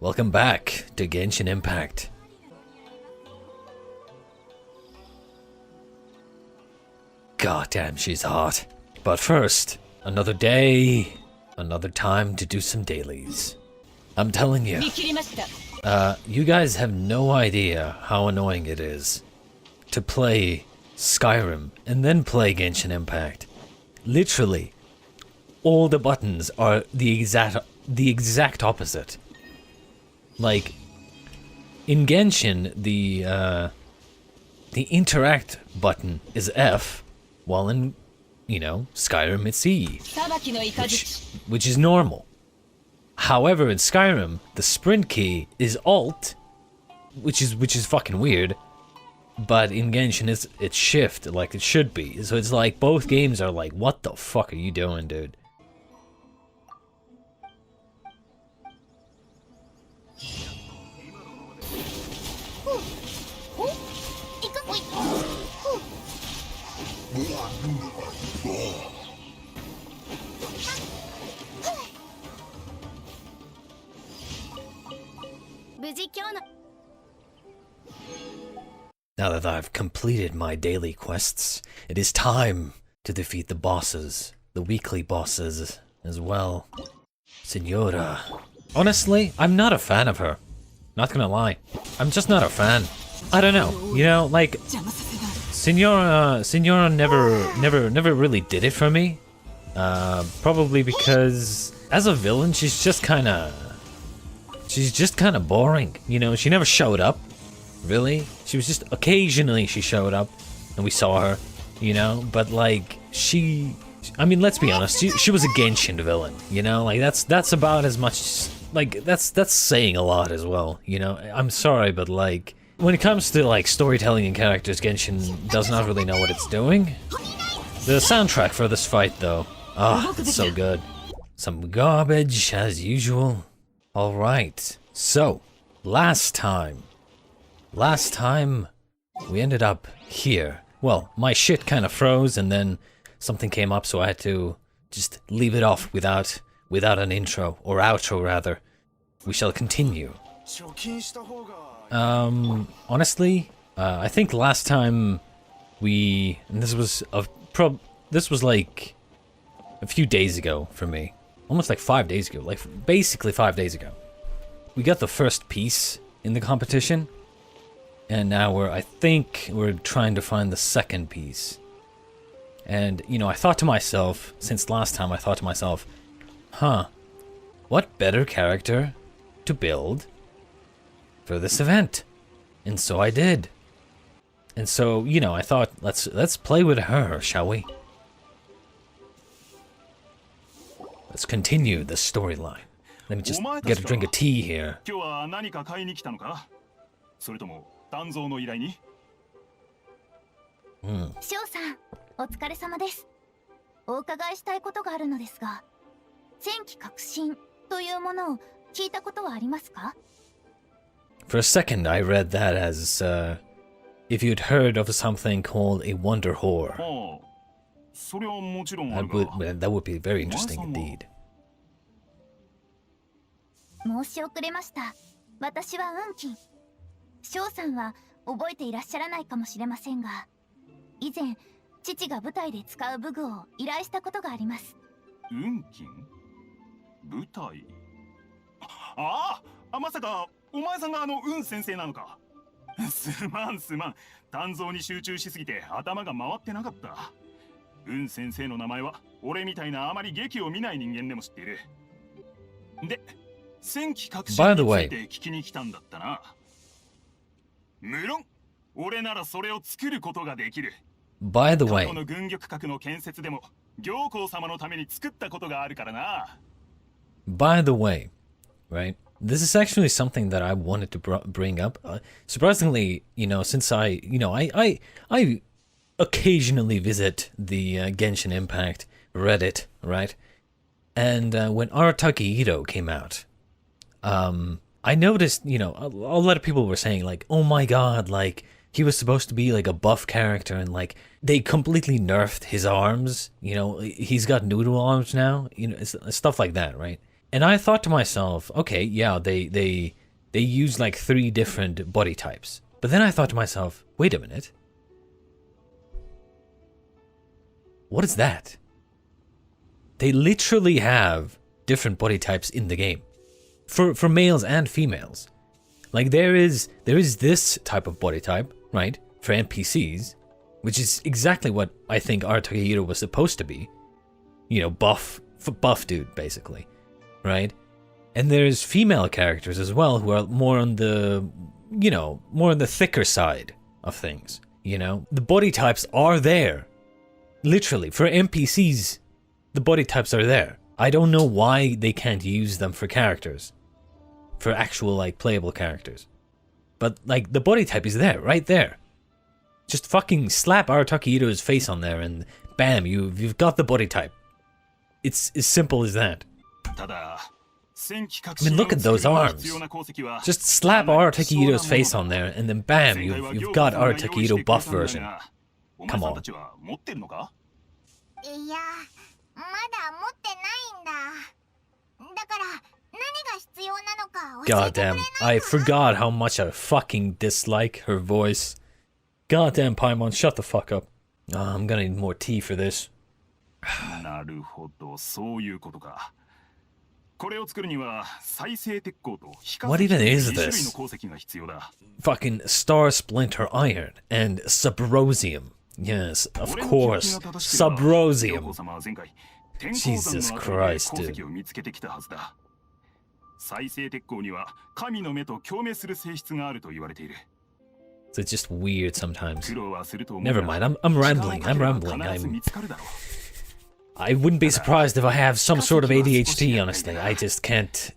Welcome back to Genshin Impact. God damn, she's hot. But first, another day, another time to do some dailies. I'm telling you, you guys have no idea how annoying it is to play Skyrim and then play Genshin Impact. Literally, all the buttons are the exact opposite. Like, in Genshin, the interact button is F, while in, Skyrim it's E, which is normal. However, in Skyrim, the sprint key is Alt, which is fucking weird. But in Genshin, it's Shift, like it should be. So it's like both games are like, what the fuck are you doing, dude? Now that I've completed my daily quests, it is time to defeat the bosses, the weekly bosses as well. Senora. Honestly, I'm not a fan of her. Not gonna lie. I'm just not a fan. I don't know, like Senora never really did it for me. Probably because as a villain she's just kinda boring. She never showed up. Really? She was just occasionally she showed up and we saw her, but like I mean, let's be honest, she was a Genshin villain, like that's about as much, like that's saying a lot as well, I'm sorry, but like when it comes to like storytelling and characters, Genshin does not really know what it's doing. The soundtrack for this fight though, it's so good. Some garbage as usual. Alright, so last time we ended up here. Well, my shit kind of froze and then something came up, so I had to just leave it off without an intro, or outro rather. We shall continue. Honestly, I think last time this was like a few days ago for me. Almost like 5 days ago, like basically 5 days ago. We got the first piece in the competition. And now I think we're trying to find the second piece. And, I thought to myself, since last time I thought to myself, what better character to build for this event? And so I did. And so, I thought, let's play with her, shall we? Let's continue the storyline. Let me just get a drink of tea here. 翔さん、お疲れ様です。お伺いしたいことがあるのですが、戦機革新というものを聞いたことはありますか? For a second, I read that as if you'd heard of something called a wonder whore. That would be very interesting indeed. 申し遅れました。私は運金。翔さんは覚えていらっしゃらないかもしれませんが、以前父が舞台で使う武具を依頼したことがあります。運金？舞台？まさかお前さんが運先生なのか。すまん。鍛造に集中しすぎて頭が回ってなかった。運先生の名前は俺みたいなあまり劇を見ない人間でも知っている。で、戦機革新について聞きに来たんだったな。無論、俺ならそれを作ることができる。By the way, 過去の軍玉閣の建設でも行幸様のために作ったことがあるからな。By the way, right? This is actually something that I wanted to bring up. Surprisingly, since I occasionally visit the Genshin Impact Reddit, right? And when Arataki Ito came out, I noticed, a lot of people were saying like, oh my god, like, he was supposed to be like a buff character and like, they completely nerfed his arms, he's got noodle arms now, stuff like that, right? And I thought to myself, okay, yeah, they use like 3 different body types. But then I thought to myself, wait a minute. What is that? They literally have different body types in the game. For males and females. Like there is this type of body type, right? For NPCs, which is exactly what I think Takahiro was supposed to be. You know, buff dude, basically. Right? And there's female characters as well who are more on the, you know, more on the thicker side of things. You know? The body types are there. Literally, for NPCs, the body types are there. I don't know why they can't use them for characters. For actual, like, playable characters. But, like, the body type is there, right there. Just fucking slap Takahito's face on there and bam, you've got the body type. It's as simple as that. I mean, look at those arms. Just slap Takahito's face on there and then bam, you've got Takahito buff version. Come on. Goddamn, I forgot how much I fucking dislike her voice. Goddamn, Paimon, shut the fuck up. Oh, I'm gonna need more tea for this. What even is this? Fucking star splinter iron and subrosium. Yes, of course. Subrosium. Jesus Christ, dude. So it's just weird sometimes. Never mind, I'm rambling. I wouldn't be surprised if I have some sort of ADHD, honestly. I just can't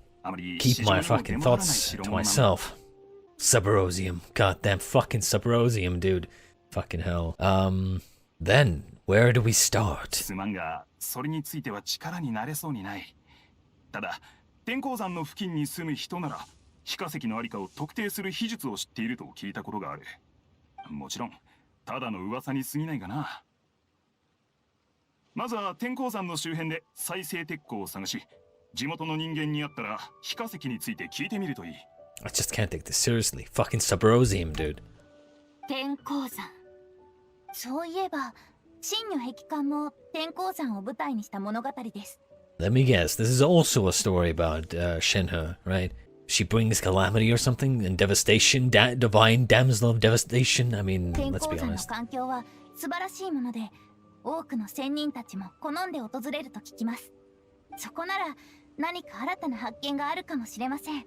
keep my fucking thoughts to myself. Subrosium. Goddamn fucking subrosium, dude. Fucking hell. Then, where do we start? 天候山の付近に住む人なら非化石の在りかを特定する秘術を知っていると聞いたことがある。もちろんただの噂に過ぎないがな。まずは天候山の周辺で再生鉄鋼を探し、地元の人間に会ったら非化石について聞いてみるといい。I just can't take this seriously. Fucking subrosium, dude. 天候山。そういえば、真如壁観も天候山を舞台にした物語です。Let me guess, this is also a story about Shinha, right? She brings calamity or something and devastation, divine damsel of devastation. I mean, let's be honest. 環境は素晴らしいもので、多くの仙人たちも好んで訪れると聞きます。そこなら何か新たな発見があるかもしれません。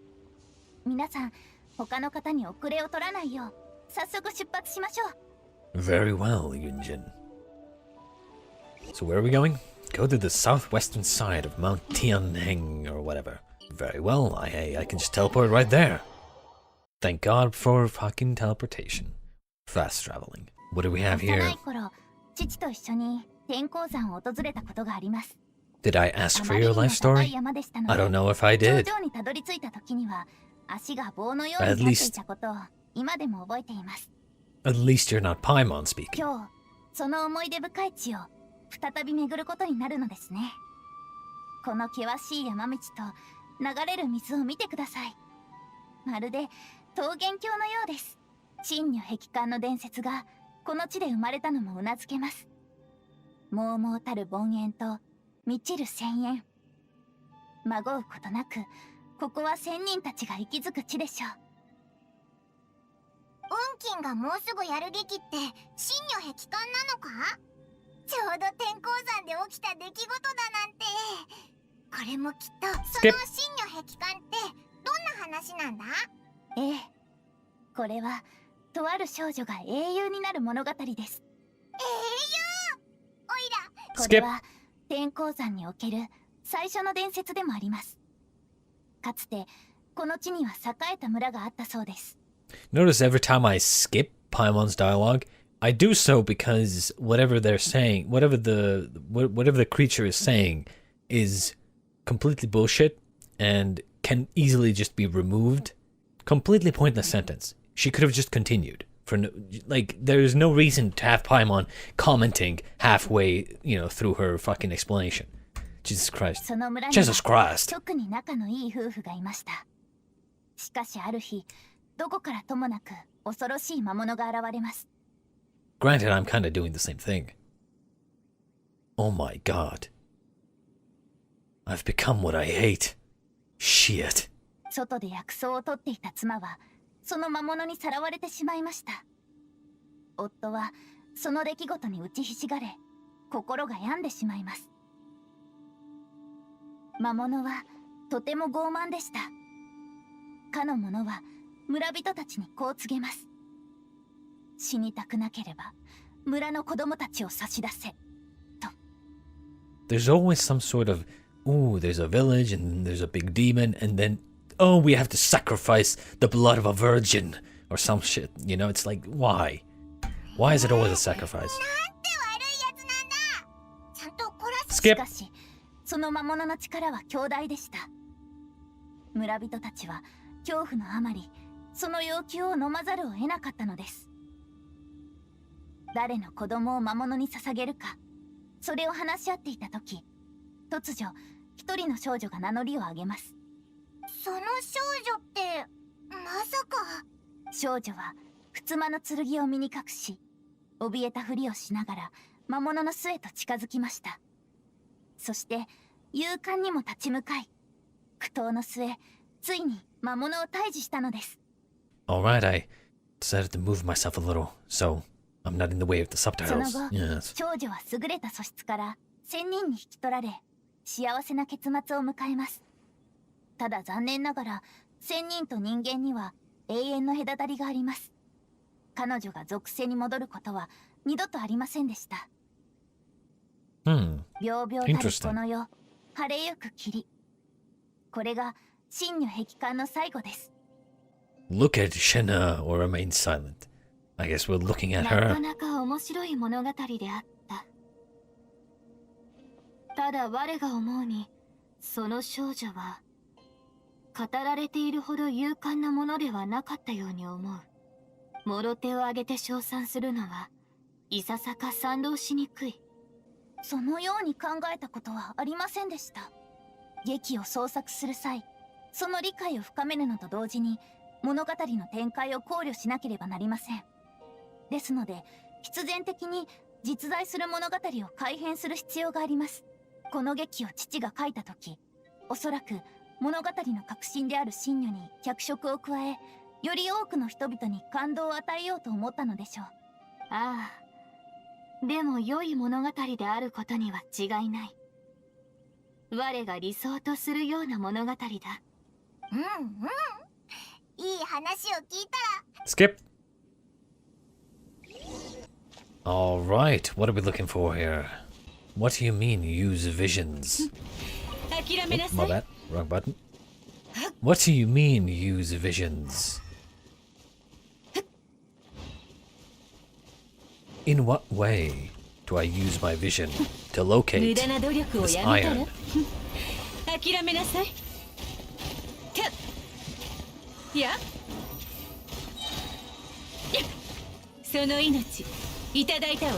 皆さん、他の方に遅れを取らないよう、早速出発しましょう。Very well, Yunjin. So where are we going? Go to the southwestern side of Mount Tianheng or whatever. Very well, I can just teleport right there. Thank God for fucking teleportation. Fast traveling. What do we have here? Did I ask for your life story? I don't know if I did. At least you're not Paimon speaking. 再び巡ることになるのですね。この険しい山道と流れる水を見てください。まるで桃源郷のようです。真如壁観の伝説がこの地で生まれたのもうなずけます。猛々たる凡円と満ちる泉源。まごうことなく、ここは仙人たちが息づく地でしょう。運金がもうすぐやる劇って真如壁観なのか？ちょうど天候山で起きた出来事だなんて。これもきっとその真如壁観ってどんな話なんだ？ええ、これはとある少女が英雄になる物語です。英雄？おいら。これは天候山における最初の伝説でもあります。かつてこの地には栄えた村があったそうです。Notice every time I skip Paimon's dialogue, I do so because whatever they're saying, whatever the creature is saying is completely bullshit and can easily just be removed. Completely pointless sentence. She could have just continued. There's no reason to have Paimon commenting halfway, through her fucking explanation. Jesus Christ. その村に Jesus は Christ. 特に仲のいい夫婦がいました。しかしある日、どこからともなく恐ろしい魔物が現れます。Granted, I'm kind of doing the same thing. Oh my god. I've become what I hate. Shit. 外で薬草を取っていた妻は、その魔物にさらわれてしまいました。夫は、その出来事に打ちひしがれ、心が病んでしまいます。魔物は、とても傲慢でした。かの者は、村人たちにこう告げます。死にたくなければ、村の子供たちを差し出せ、と。There's always some sort of, ooh, there's a village and there's a big demon and then, oh, we have to sacrifice the blood of a virgin or some shit. You know, it's like, why? Why is it always a sacrifice? なんて悪いやつなんだ。ちゃんと懲らせ。しかし、その魔物の力は強大でした。村人たちは恐怖のあまり、その要求を飲まざるを得なかったのです。誰の子供を魔物に捧げるか、それを話し合っていた時、突如一人の少女が名乗りを上げます。その少女ってまさか。少女はふつまの剣を身に隠し、怯えたふりをしながら魔物の巣へと近づきました。そして勇敢にも立ち向かい、苦闘の末、ついに魔物を退治したのです。Alright, I decided to move myself a little, so I'm not in the way of the そ subtitles. の後、 Yes. 少女は優れた素質から仙人に引き取られ、幸せな結末を迎えます。ただ残念ながら、仙人と人間には永遠の隔たりがあります。彼女が属性に戻ることは二度とありませんでした。Hmm. 秒々たるこの世、晴れゆく霧。これが真如壁観の最後です。Look at Shena or remain silent. I guess we're looking at な her. かなか面白い物語であった。ただ我が思うに、その少女は語られているほど勇敢なものではなかったように思う。もろ手を挙げて称賛するのはいささか賛同しにくい。そのように考えたことはありませんでした。劇を創作する際、その理解を深めるのと同時に物語の展開を考慮しなければなりません。ですので、必然的に実在する物語を改変する必要があります。この劇を父が書いた時、おそらく物語の核心である真如に脚色を加え、より多くの人々に感動を与えようと思ったのでしょう。ああ、でも良い物語であることには違いない。我が理想とするような物語だ。うんうん。いい話を聞いたら。Skip. Alright, what are we looking for here? What do you mean, use visions? Oh, my bad, wrong button. What do you mean, use visions? In what way do I use my vision to locate this iron? 諦めなさい。いや、その命いただいたわ。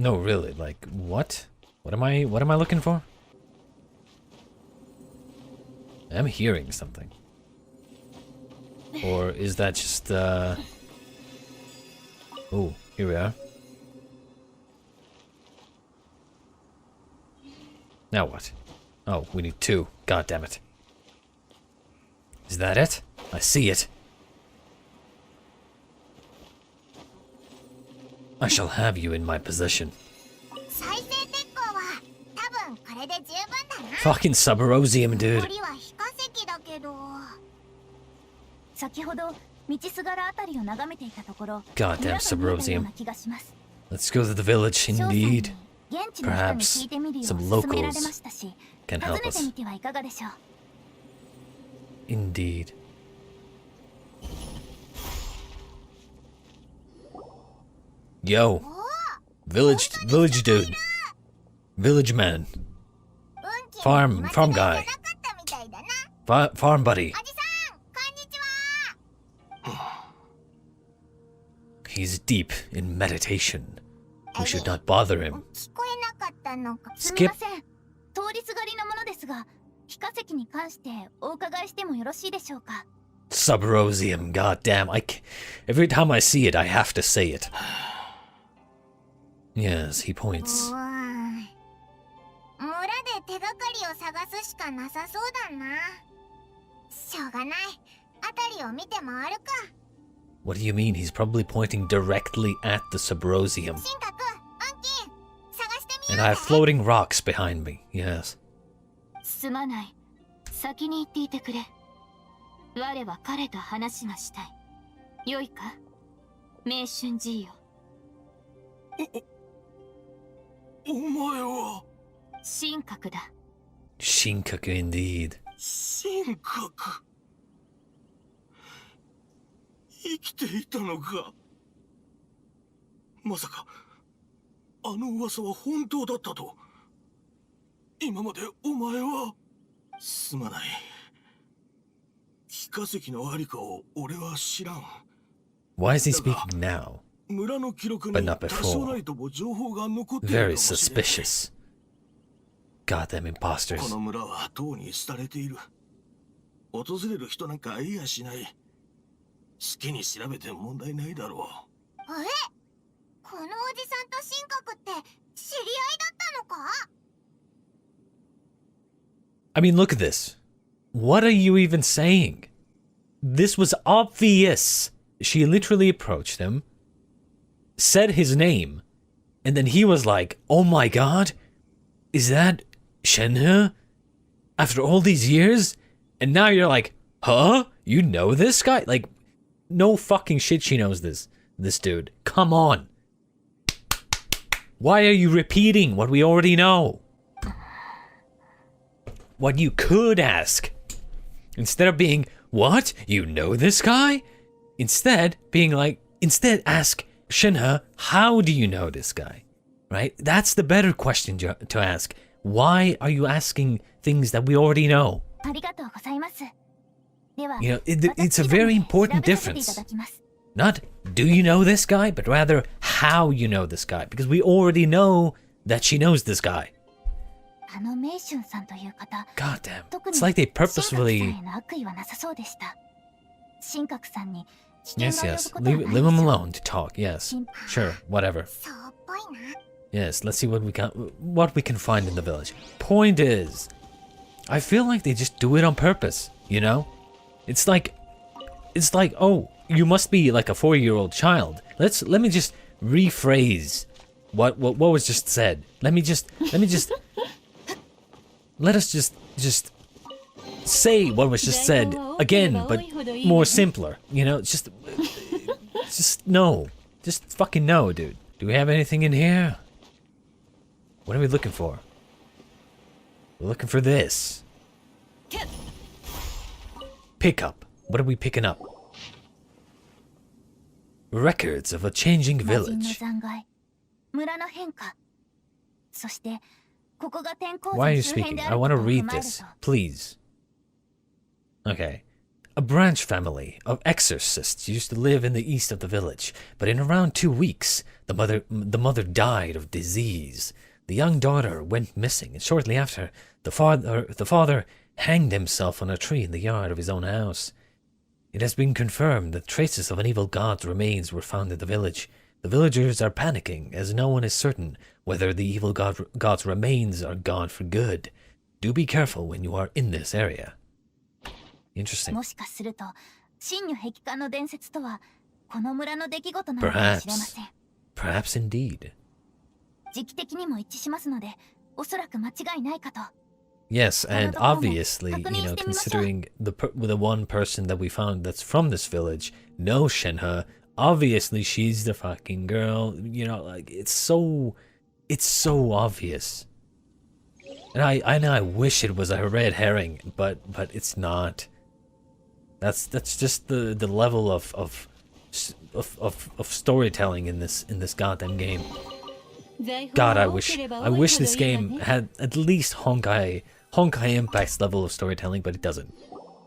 No, really, like, what? What am I looking for? I'm hearing something. Or is that just, Oh, here we are. Now what? Oh, we need two. God damn it. Is that it? I see it. I shall have you in my possession. 再生鉄鋼は多分これで十分だな。 Fucking Subarosium, dude. 残りは非化石だけど。先ほど道すがらあたりを眺めていたところ、 Goddamn 村が見えたよう Subarosium. な気がします。 Let's go to the village, 翔さんに indeed. 現地の人に聞いてみるよう Perhaps some 勧められましたし、 can 訪 help ねて us. みてはいかがでしょう。 Indeed. Yo. Village dude. Village man. Farm guy. Farm buddy. おじさん、こんにちは。 He's deep in meditation. We should not bother him. 聞こえなかったのか。すみません。通りすがりのものですが、非化石に関してお伺いしてもよろしいでしょうか。 Subrosium, goddamn! Every time I see it, I have to say it. Yes, he points. うわーい。村で手がかりを探すしかなさそうだな。しょうがない。あたりを見て回るか。 What do you mean? He's probably pointing directly at the Subrosium. 神格、暗金、探してみ And よ I う have ぜ。 floating rocks behind me. Yes. すまない。先に言っていてくれ。我は彼と話がしたい。よいか、名春じいよ。お前は神格だ。 Shinkaku indeed. 神格。生きていたのか。まさかあの噂は本当だったと。今までお前は。すまない。非化石のありかを俺は知らん。 Why is he speaking now? 村の記録 But に not 多 before. 少ないとも情報が残っているか Very もしれない。 suspicious. Goddamn こ imposters. の村はとうに廃れている。訪れる人なんかいやしない。好きに調べて問題ないだろう。え、このおじさんと神格って知り合いだったのか？ I mean, look at this. What are you even saying? This was obvious. She literally approached him, said his name, and then he was like, oh my god, is that Shenhe? After all these years? And now you're like, huh? You know this guy? Like, no fucking shit she knows this dude. Come on. Why are you repeating what we already know? What you could ask. Instead of being, what? You know this guy? Instead, ask Shinha, how do you know this guy? Right? That's the better question to ask. Why are you asking things that we already know? ありがとうございます。では、 You know, it's a very important 調べさせていた difference. だきます。 Not, do you know this guy? But rather, how you know this guy. Because we already know that she knows this guy. あの名春さんという方、 God damn. 特に It's like they 神格さん purposefully... への悪意はなさそうでした。神格さんに危 Yes, 険が yes. 及ぶことは Leave ないで him しょう。 alone to talk. Yes. Sure. Whatever. そうっぽいな。 Yes, let's see what we can find in the village. Point is, I feel like they just do it on purpose, you know? It's like, oh, you must be like a 4-year-old child. Let me just rephrase what was just said. Let us just say what was just said again, but more simpler, you know? Just no. Just fucking no, dude. Do we have anything in here? What are we looking for? We're looking for this. Pick up. What are we picking up? Records of a changing 魔人の village. 残骸、村の変化、そしてここが天候 Why are you 山周辺 speaking? であ I るこ want と to を踏 read まえる this, と、 please. Okay. A branch family of exorcists used to live in the east of the village, but in around 2 weeks, the mother died of disease. The young daughter went missing, and shortly after, the father hanged himself on a tree in the yard of his own house. It has been confirmed that traces of an evil god's remains were found in the village. The villagers are panicking, as no one is certain whether the evil god's remains are gone for good. Do be careful when you are in this area. Interesting. もしかすると真如壁観の伝説とはこの村の出来事なのかもしれません。 Perhaps indeed. 時期的にも一致しますので、おそらく間違いないかと。 Yes, and obviously, you know, considering the one person that we found that's from this village, knows Shenhe, obviously she's the fucking girl. You know, like it's so obvious. And I wish it was a red herring, but it's not. That's just the level of storytelling in this goddamn game. God, I wish this game had at least Honkai Impact's level of storytelling, but it doesn't.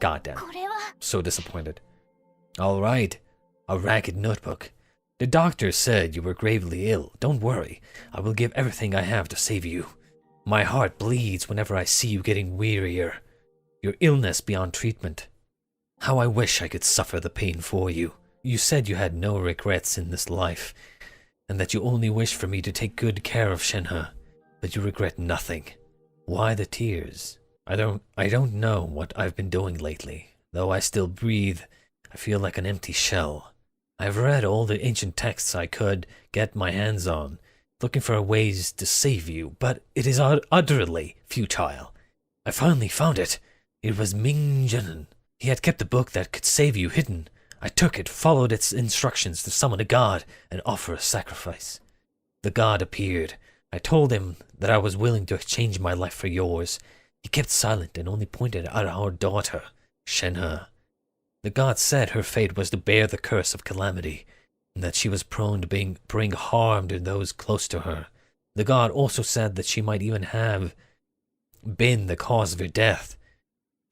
Goddamn. これは So disappointed. Alright. A ragged notebook. The doctor said you were gravely ill. Don't worry. I will give everything I have to save you. My heart bleeds whenever I see you getting wearier. Your illness beyond treatment. How I wish I could suffer the pain for you. You said you had no regrets in this life, and that you only wish for me to take good care of Shenhe, but you regret nothing. Why the tears? I don't know what I've been doing lately. Though I still breathe, I feel like an empty shell. I've read all the ancient texts I could get my hands on, looking for ways to save you, but it is utterly futile. I finally found it. It was Ming-Zhen. He had kept a book that could save you hidden. I took it, followed its instructions to summon a god and offer a sacrifice. The god appeared. I told him that I was willing to exchange my life for yours. He kept silent and only pointed at our daughter, Shenhe. The god said her fate was to bear the curse of calamity, and that she was prone to bring harm to those close to her. The god also said that she might even have been the cause of her death.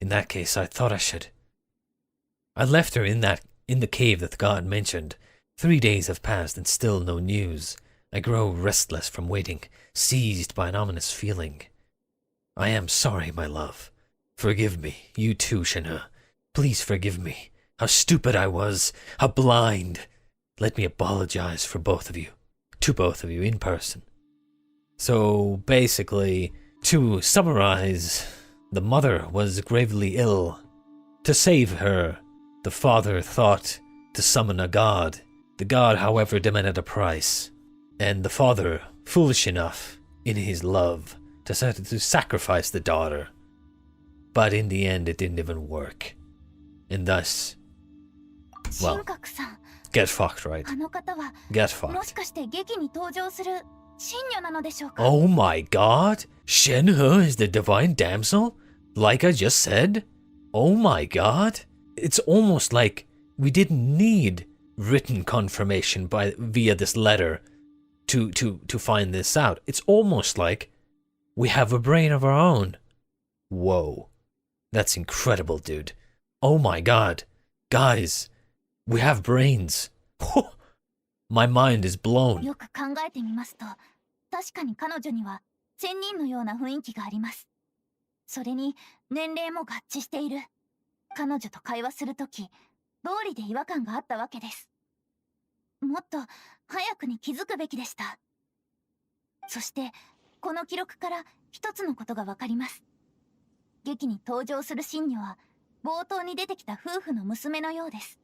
In that case, I thought I should. I left her in the cave that the god mentioned. 3 days have passed and still no news. I grow restless from waiting, seized by an ominous feeling. I am sorry, my love. Forgive me, you too, Shenhe. Please forgive me. How stupid I was, how blind. Let me apologize for both of you. To both of you in person. So basically, to summarize, the mother was gravely ill. To save her, the father thought to summon a god. The god, however, demanded a price. And the father, foolish enough, in his love, decided to sacrifice the daughter. But in the end, it didn't even work. And thus, well, 神格さん get fucked, right? あの方は Get もし fucked. かして劇に登場する神女なのでしょうか Oh my god! Shenhe is the divine damsel? Like I just said? Oh my god! It's almost like we didn't need written confirmation via this letter to find this out. It's almost like we have a brain of our own. Whoa. That's incredible, dude. Oh my god. Guys, we have brains. My mind is blown. よく考えてみますと、確かに彼女には仙人のような雰囲気があります。それに年齢も合致している。彼女と会話するとき、道理で違和感があったわけです。もっと早くに気づくべきでした。そして、この記録から一つのことがわかります。劇に登場する神女は、冒頭に出てきた夫婦の娘のようです。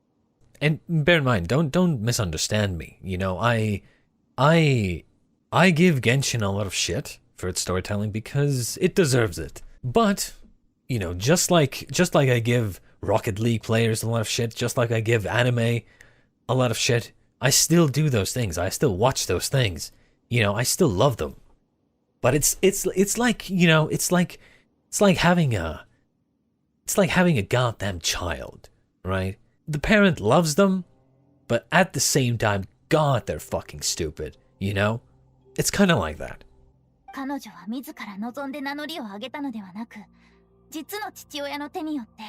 And bear in mind, don't misunderstand me. You know, I give Genshin a lot of shit for its storytelling because it deserves it. But, you know, just like I give Rocket League players a lot of shit, just like I give anime a lot of shit, I still do those things. I still watch those things. You know, I still love them. But it's like, you know, it's like having a goddamn child, right? The parent loves them, but at the same time, God, they're fucking stupid, you know? It's kind of like that. 彼女は自ら望んで名乗りを上げたのではなく、実の父親の手によって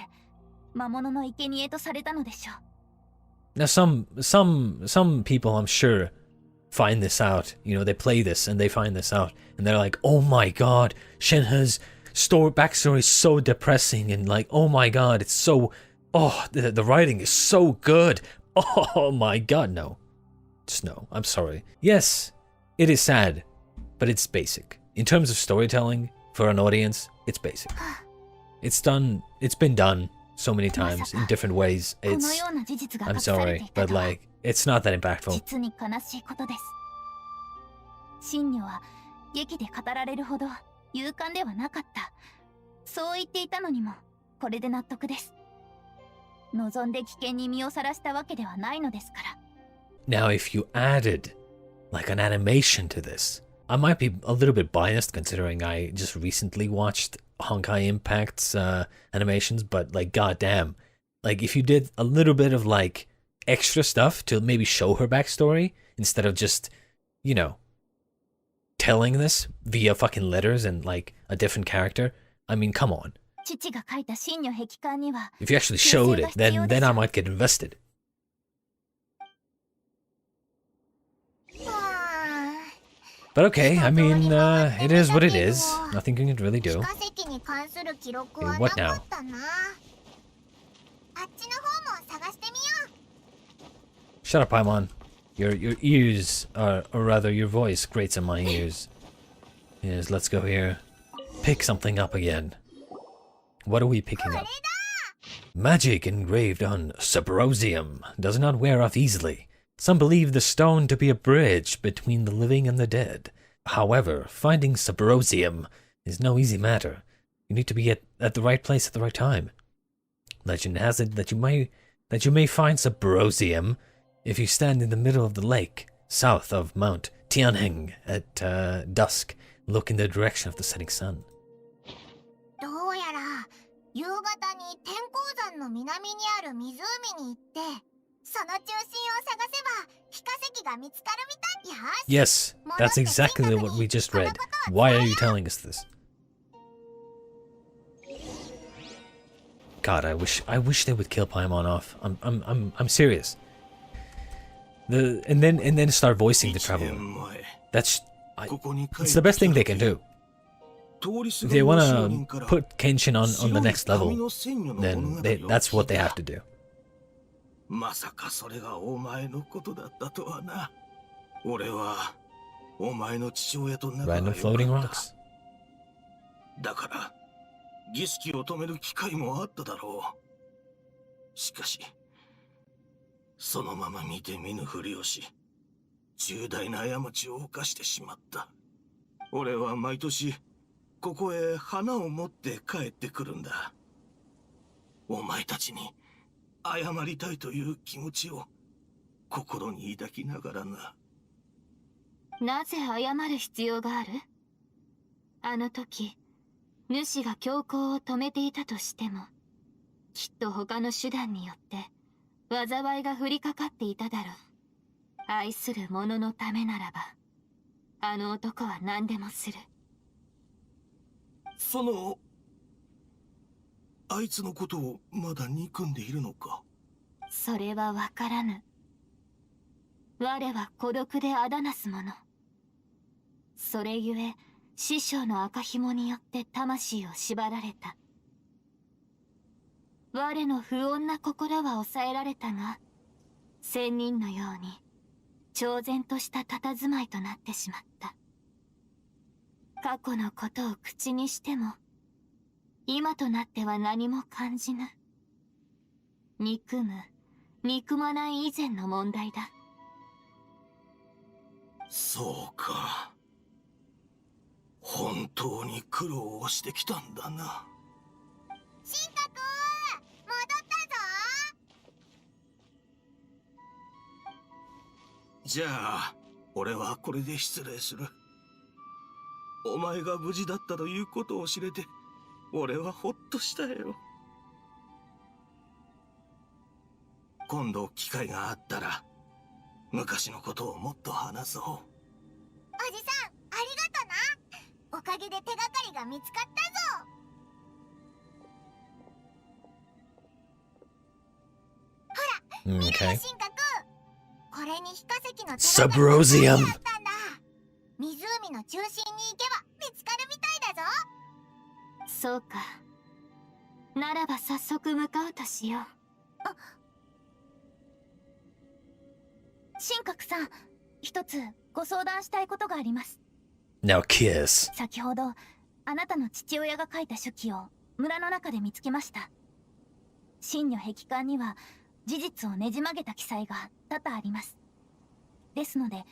魔物の生贄とされたのでしょう。 Now, some people, I'm sure, find this out. You know, they play this and they find this out, and they're like, "Oh my God, Shenhe's backstory is so depressing," and like, "Oh my God, it's so, the writing is so good." Oh my God, no, just no. I'm sorry. Yes, it is sad, but it's basic. In terms of storytelling for an audience, it's basic. It's been done so many times in different ways. I'm sorry, but like, it's not that impactful. 実に悲しいことです。神女は劇で語られるほど勇敢ではなかった。そう言っていたのにもこれで納得です。望んで危険に身をさらしたわけではないのですから。Now, if you added like an animation to this, I might be a little bit biased considering I just recently watched Honkai Impact's animations, but like goddamn, like if you did a little bit of like extra stuff to maybe show her backstory instead of just, you know, telling this via fucking letters and like a different character, I mean, come on. 父が書いた真如壁観には If you actually showed it, then I might get invested. But okay, I mean, it is what it is. Nothing you can really do. Okay, what now? Shut up, Paimon. Your ears are, or rather, your voice grates in my ears. Yes, let's go here. Pick something up again. What are we picking up? Magic engraved on Subrosium does not wear off easily. Some believe the stone to be a bridge between the living and the dead. However, finding Subrosium is no easy matter. You need to be at the right place at the right time. Legend has it that you may find Subrosium if you stand in the middle of the lake, south of Mount Tianheng at dusk, look in the direction of the setting sun. どうやら夕方に天候山の南にある湖に行ってその中心を探せば非化石が見つかるみたい。Yes, that's exactly what we just read. Why are you telling us this? God, I wish they would kill Paimon off. I'm serious. And then start voicing the traveler. It's the best thing they can do. If they want to put Kenshin on the next level, then that's what they have to do. まさかそれがお前のことだったとはな。俺はお前の父親と仲が良かった。Random floating rocks. だから儀式を止める機会もあっただろう。しかしそのまま見て見ぬふりをし、重大な過ちを犯してしまった。俺は毎年ここへ花を持って帰ってくるんだ。お前たちに謝りたいという気持ちを心に抱きながらな。なぜ謝る必要がある？あの時、主が強行を止めていたとしても、きっと他の手段によって災いが降りかかっていただろう。愛する者のためならば、あの男は何でもする。そのあいつのことをまだ憎んでいるのか？それはわからぬ。我は孤独であだなす者。それゆえ師匠の赤紐によって魂を縛られた。我の不穏な心は抑えられたが、仙人のように超然とした佇まいとなってしまった。過去のことを口にしても今となっては何も感じぬ。憎む、憎まない以前の問題だ。そうか。本当に苦労をしてきたんだな。神格、戻ったぞ。じゃあ、俺はこれで失礼する。お前が無事だったということを知れて、俺はほっとしたよ。今度機会があったら昔のことをもっと話そう。おじさん、ありがとな。おかげで手がかりが見つかったぞ。ほら、見るよ神格。これに非化石の手がかりがあったんだ。湖の中心に行けば見つかるみたいだぞ。そうか。ならば早速向かうとしよう。神格さん、一つご相談したいことがあります。Now kiss. 先ほどあなたの父親が書いた手記を村の中で見つけました。真如壁観には事実をねじ曲げた記載が多々あります。ですので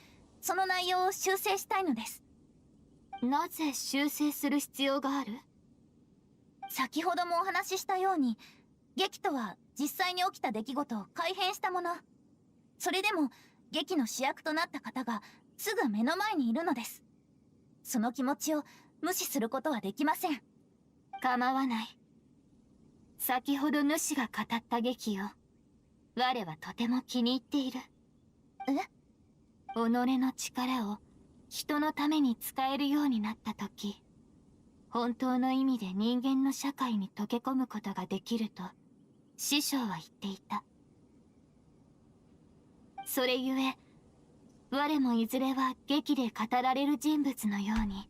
その内容を修正したいのです。なぜ修正する必要がある？先ほどもお話ししたように、劇とは実際に起きた出来事を改変したもの。それでも劇の主役となった方がすぐ目の前にいるのです。その気持ちを無視することはできません。構わない。先ほど主が語った劇を我はとても気に入っている。己の力を人のために使えるようになった時、本当の意味で人間の社会に溶け込むことができると師匠は言っていた。それゆえ我もいずれは劇で語られる人物のように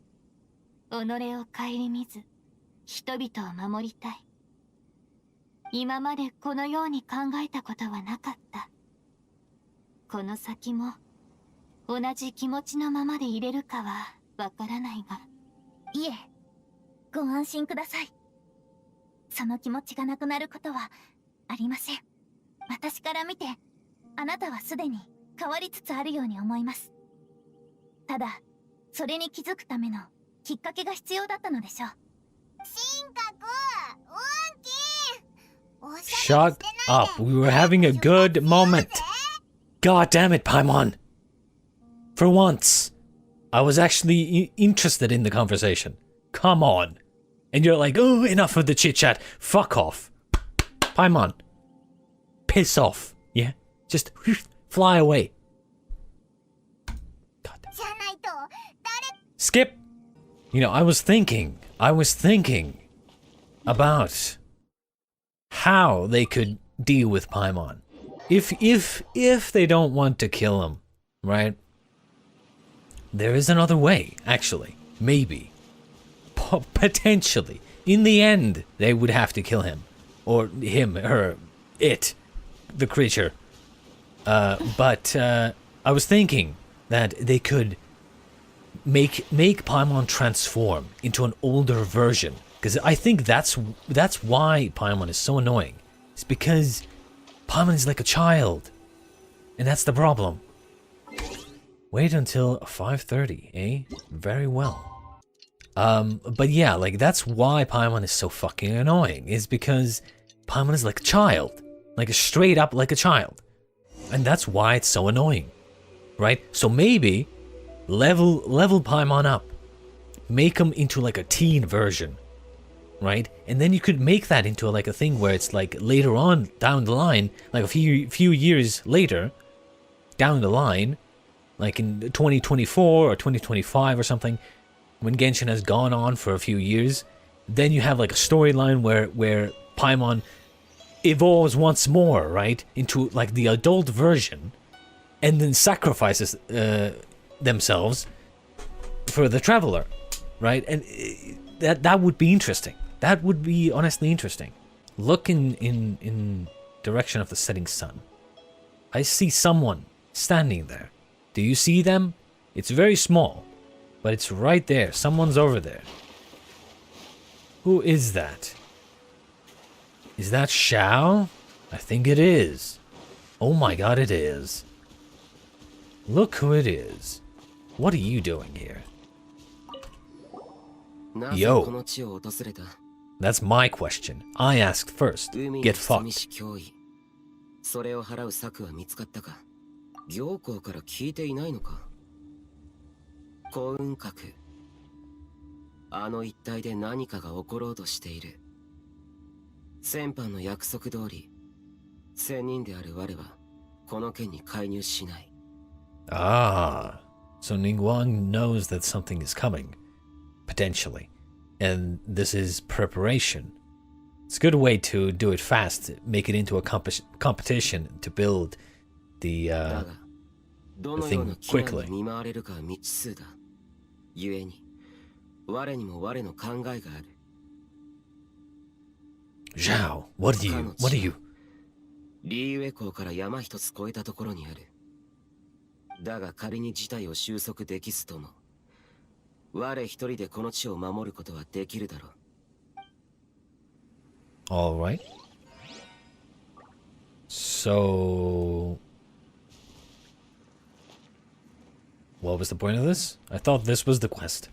己を顧みず人々を守りたい。今までこのように考えたことはなかった。この先も同じ気持ちのままでいれるかはわからないが。いえ、ご安心ください。その気持ちがなくなることはありません。私から見てあなたはすでに変わりつつあるように思います。ただそれに気づくためのきっかけが必要だったのでしょう。神格、運気、おしゃべり Shut してない up. で We were having a good moment. God damn it, Paimon. For once, I was actually interested in the conversation. Come on. And you're like, oh, enough of the chit chat. Fuck off. Paimon. Piss off. Yeah? Just fly away. God damn. じゃないと誰 Skip. You know, I was thinking about how they could deal with Paimon. If they don't want to kill him, right? There is another way, actually. Maybe. Potentially. In the end, they would have to kill him. Or him, her, it, the creature. But I was thinking that they could make Paimon transform into an older version. Because I think that's why Paimon is so annoying. It's because Paimon is like a child. And that's the problem. Wait until 5:30, eh? Very well. But yeah, like that's why Paimon is so fucking annoying. Is because Paimon is like a child. Like straight up like a child. And that's why it's so annoying. Right? So maybe level Paimon up. Make him into like a teen version. Right? And then you could make that into like a thing where it's like later on down the line, like a few years later, down the line, like in 2024 or 2025 or something, when Genshin has gone on for a few years, then you have like a storyline where Paimon evolves once more, right, into like the adult version, and then sacrifices themselves for the traveler, right? And that would be interesting. That would be honestly interesting. Look in direction of the setting sun. I see someone standing there. Do you see them? It's very small, but it's right there. Someone's over there. Who is that? Is that Xiao? I think it is. Oh my god, it is. Look who it is. What are you doing here? Yo. That's my question. I asked first. Get fucked. それを払う策は見つかったか。行幸から聞いていないのか。幸運閣。あの一帯で何かが起ころうとしている。先般の約束通り、仙人である我はこの件に介入しない。Ah, so Ningguang knows that something is coming, potentially, and this is preparation. It's a good way to do it fast, make it into a competition to build the thing quickly. Zhao, what are you? リーウェ港から山一つ越えたところにある。だが仮に事態を収束できずとも、我一人でこの地を守ることはできるだろう。All right. So, what was the point of this? I thought this was the quest.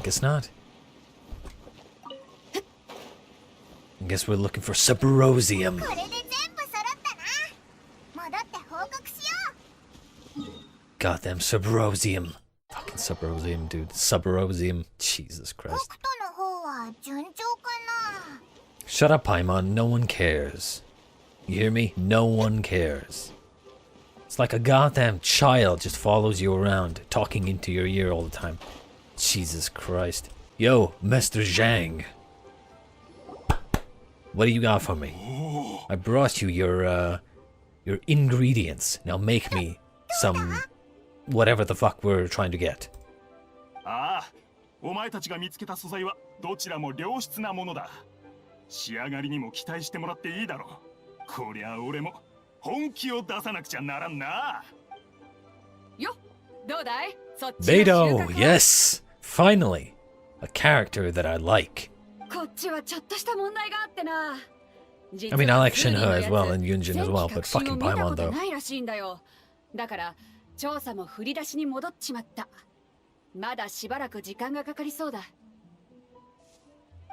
Guess not. I guess we're looking for Subrosium. これで全部揃ったな。戻って報告しよう。 Goddamn Subrosium. Fucking Subrosium, dude. Subrosium. Jesus Christ. 僕との方は順調かな。 Shut up, Paimon. No one cares. You hear me? No one cares. It's like a goddamn child just follows you around, talking into your ear all the time. Jesus Christ. Yo, Mr. Zhang. What do you got for me? I brought you your ingredients. Now make me some whatever the fuck we're trying to get. ああ、お前たちが見つけた素材はどちらも良質なものだ。仕上がりにも期待してもらっていいだろう。こりゃ俺も本気を出さなくちゃならんな。よ、どうだい？そっちの収 Beto, 穫は yes! Finally! A character that I like. こっちはちょっとした問題があってな。 I mean, I like Shinha as well and Yunjin as well, but fucking Paimon though. ないらしいんだよ。だから調査も振り出しに戻っちまった。まだしばらく時間がかかりそうだ。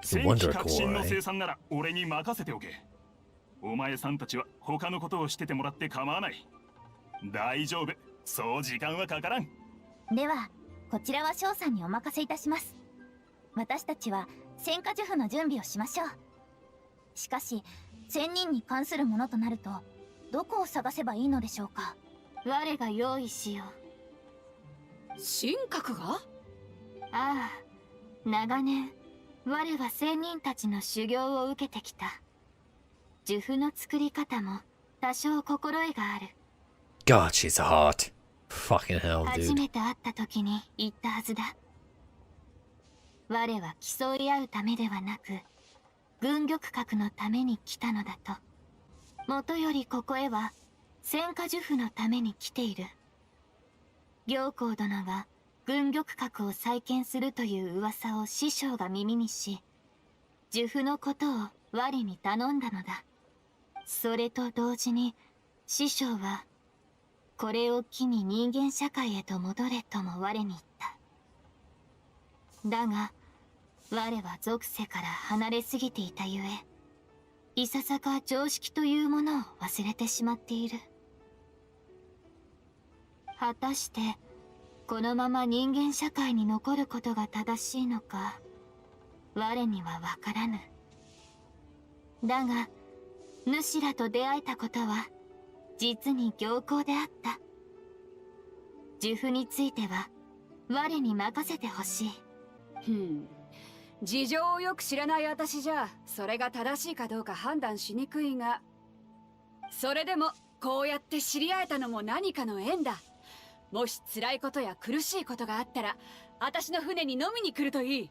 The 戦 Wonder 機革新の Core, 生 eh? 産なら俺に任せておけ。お前さんたちは他のことをしててもらって構わない。大丈夫、そう時間はかからん。ではこちらは翔さんにお任せいたします。私たちは戦火呪符の準備をしましょう。しかし仙人に関するものとなるとどこを探せばいいのでしょうか。我が用意しよう。神格が？ああ、長年我は仙人たちの修行を受けてきた。呪符の作り方も多少心得がある。 God, she's hot. Fucking hell, 初 dude. めて会った時に言ったはずだ。我は競い合うためではなく軍玉閣のために来たのだと。もとよりここへは戦火呪符のために来ている。行幸殿が軍玉閣を再建するという噂を師匠が耳にし、呪符のことを我に頼んだのだ。それと同時に師匠はこれを機に人間社会へと戻れとも我に言った。だが我は属性から離れすぎていたゆえ、いささか常識というものを忘れてしまっている。果たしてこのまま人間社会に残ることが正しいのか我にはわからぬ。だが主らと出会えたことは実に良好であった。呪符については我に任せてほしい。事情をよく知らない私じゃそれが正しいかどうか判断しにくいが、それでもこうやって知り合えたのも何かの縁だ。もし辛いことや苦しいことがあったら私の船に飲みに来るといい。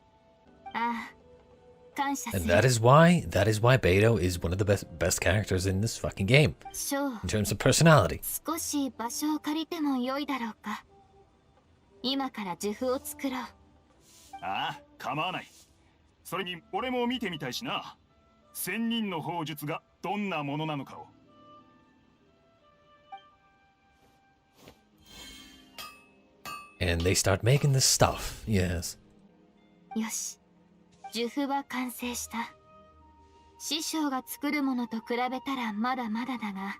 ああ、感謝す And る。 that is why Beto is one of the best characters in this fucking game ショ in ー、 terms of personality. 少し場所を借りても良いだろうか。今から呪符を作ろう。ああ、構わない。それに俺も見てみたいしな。仙人の砲術がどんなものなのかを。And they start making this stuff. Yes. よし、呪符は完成した。師匠が作るものと比べたらまだまだだが、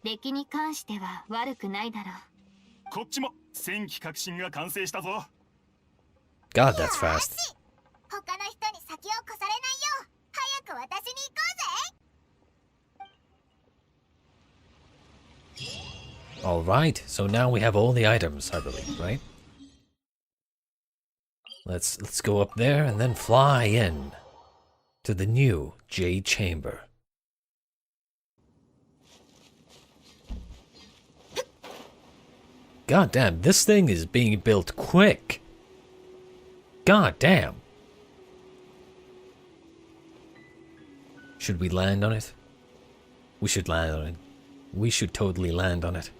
出来に関しては悪くないだろう。こっちも戦機革新が完成したぞ。 God, that's fast. 他の人に先を越されないよう早く渡しに行こうぜ。 Alright, so now we have all the items, I believe, right? Let's go up there and then fly in to the new Jade Chamber. God damn, this thing is being built quick. God damn. Should we land on it? We should land on it. We should totally land on it.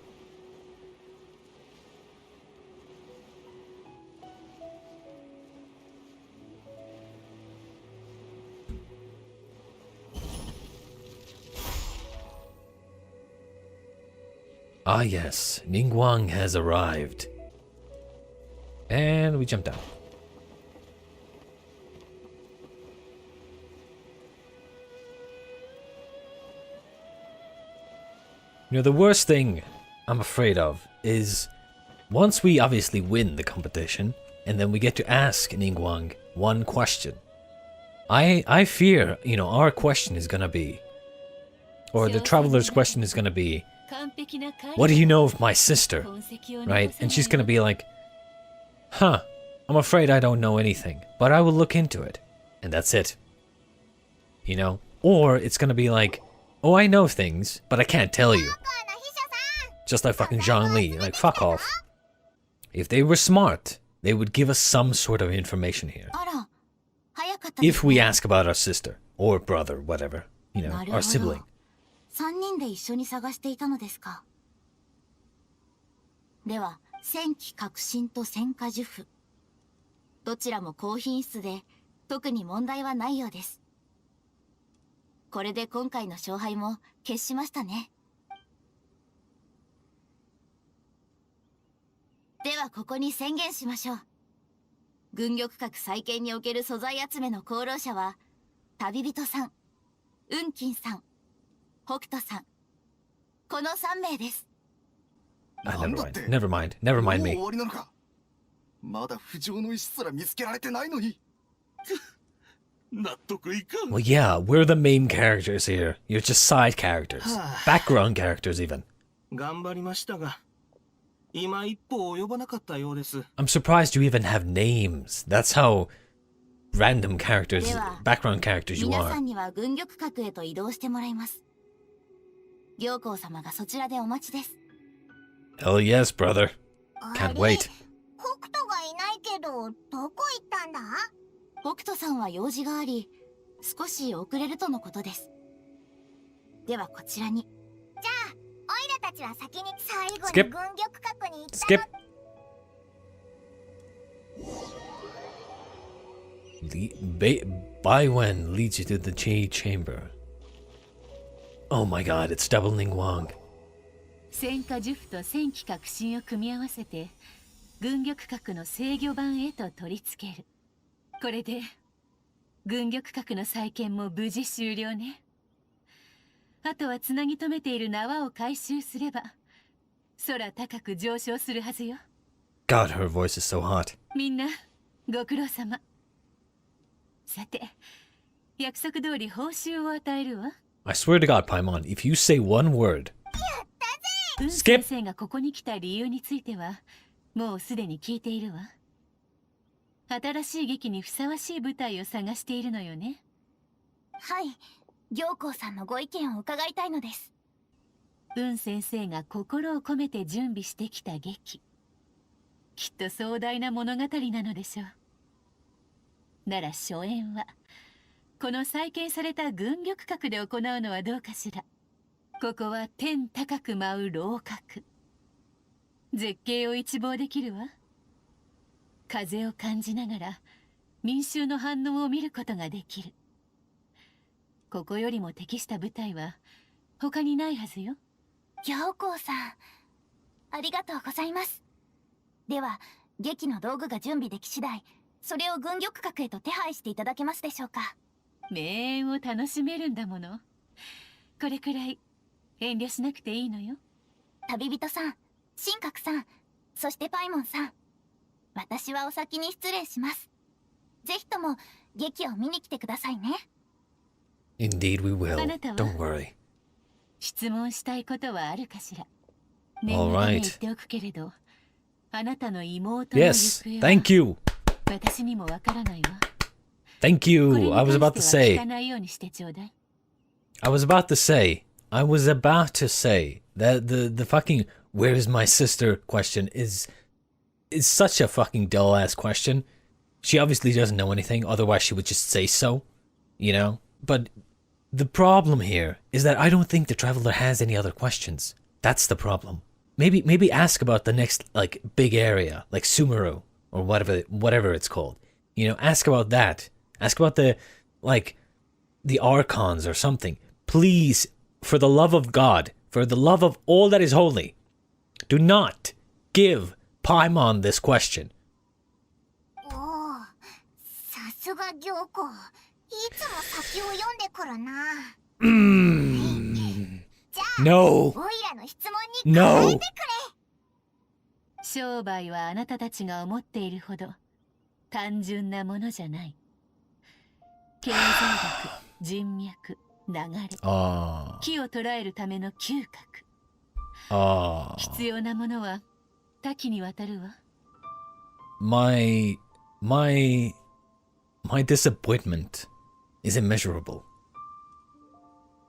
Ah yes, Ningguang has arrived. And we jump down. You know, the worst thing I'm afraid of is once we obviously win the competition and then we get to ask Ningguang one question. I fear, you know, our question is gonna be, or the traveler's question is gonna be, what do you know of my sister? Right? And she's gonna be like, huh, I'm afraid I don't know anything, but I will look into it. And that's it. You know? Or it's gonna be like, oh, I know things, but I can't tell you. Just like fucking Zhang like, fuck off. If they were smart, they would give us some sort of information here. If we ask about our sister, or brother, whatever, you know, our sibling. 3人で一緒に探していたのですか。では、戦機革新と戦火呪符。どちらも高品質で、特に問題はないようです。これで今回の勝敗も決しましたね。ではここに宣言しましょう。軍玉閣再建における素材集めの功労者は、旅人さん、運金さん、北斗さん。この3名です。Never mind. Never mind me. まだ浮上の石すら見つけられてないのに。納得いかん。Well, yeah, we're the main characters here. You're just side characters. Background characters, even. 頑張りましたが、今一歩及ばなかったようです。I'm surprised you even have names. That's how random characters, background characters you 皆さ are. んには軍玉閣へと移動してもらいます。行幸様がそちらでお待ちです。Hell yes, brother. Can't wait. 北斗がいないけど、どこ行ったんだ？北斗さんは用事があり、少し遅れるとのことです。ではこちらに。じゃあ、オイラたちは先に最後に Skip. 軍玉閣に行った Skip. の。Baiwen leads you to the Jade Chamber. Oh my god, it's double Ningguang. 戦火呪符と戦機革新を組み合わせて軍玉閣の制御盤へと取り付ける。これで軍玉閣の再建も無事終了ね。あとはつなぎ止めている縄を回収すれば空高く上昇するはずよ。 God, her voice is so hot. みんなご苦労様。さて、約束通り報酬を与えるわ。 I swear to God, Paimon, if you say one word... 運先生がここに来た理由についてはもうすでに聞いているわ。新しい劇にふさわしい舞台を探しているのよね。はい、行幸さんのご意見を伺いたいのです。運先生が心を込めて準備してきた劇、きっと壮大な物語なのでしょう。なら初演はこの再建された軍玉閣で行うのはどうかしら。ここは天高く舞う楼閣、絶景を一望できるわ。風を感じながら民衆の反応を見ることができる。ここよりも適した舞台は他にないはずよ。行幸さん、ありがとうございます。では劇の道具が準備でき次第、それを軍玉閣へと手配していただけますでしょうか。名演を楽しめるんだもの。これくらい遠慮しなくていいのよ。旅人さん、神格さん、そしてパイモンさん、私はお先に失礼します。ぜひとも劇を見に来てくださいね。 Indeed we will. あなたは Don't worry. 質問したいことはあるかしら。念のため言っておくけれど、あなたの妹の行 Yes, 方は thank you. 私にもわからないわ。 Thank これ you. に I was 関 about to しては say. 聞かないようにしてちょうだい。I was about to say that the fucking where is my sister question is such a fucking dull ass question. She obviously doesn't know anything, otherwise she would just say so, you know? But the problem here is that I don't think the traveler has any other questions. That's the problem. Maybe ask about the next like big area, like Sumeru or whatever it's called. You know, ask about that. Ask about the archons or something. Please, for the love of God, for the love of all that is holy, do not give Paimon this question. おお、さすが行幸。いつも先を読んでくるな。じゃあ、 No. オイラの質問に答えてくれ。商売はあなたたちが思っているほど単純なものじゃない。経済学、人脈、流れ、木を捉えるための嗅覚。必要なものは多岐にわたるわ。My my disappointment is immeasurable.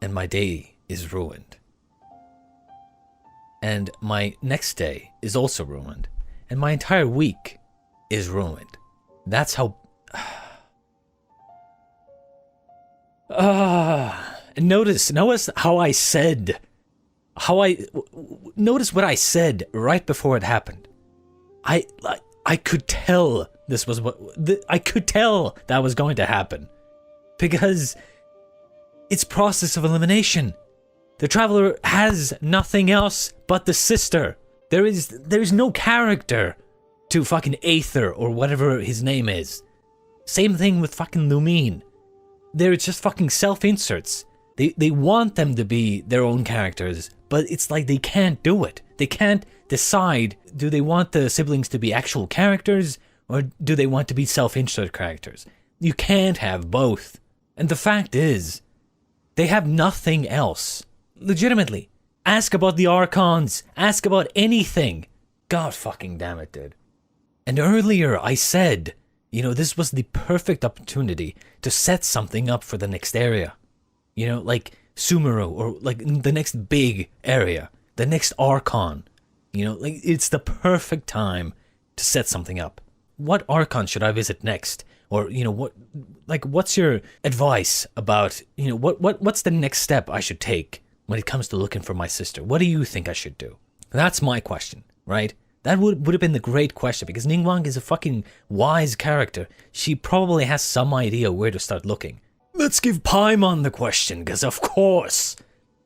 And my day is ruined. And my next day is also ruined. And my entire week is ruined. That's how... Notice how I said... Notice what I said right before it happened. I could tell this was I could tell that was going to happen. Because it's process of elimination. The traveler has nothing else but the sister. There is no character to fucking Aether or whatever his name is. Same thing with fucking Lumine. They're just fucking self-inserts. They want them to be their own characters, but it's like they can't do it. They can't decide, do they want the siblings to be actual characters, or do they want to be self-insert characters? You can't have both. And the fact is, they have nothing else. Legitimately. Ask about the archons. Ask about anything. God fucking damn it, dude. And earlier I said, you know, this was the perfect opportunity to set something up for the next area. You know, like Sumeru, or like the next big area. The next archon. You know, like it's the perfect time to set something up. What archon should I visit next? Or, you know, what's your advice about, you know, what's the next step I should take when it comes to looking for my sister? What do you think I should do? That's my question, right? That would have been the great question, because Ningguang is a fucking wise character. She probably has some idea where to start looking. Let's give Paimon the question, because of course.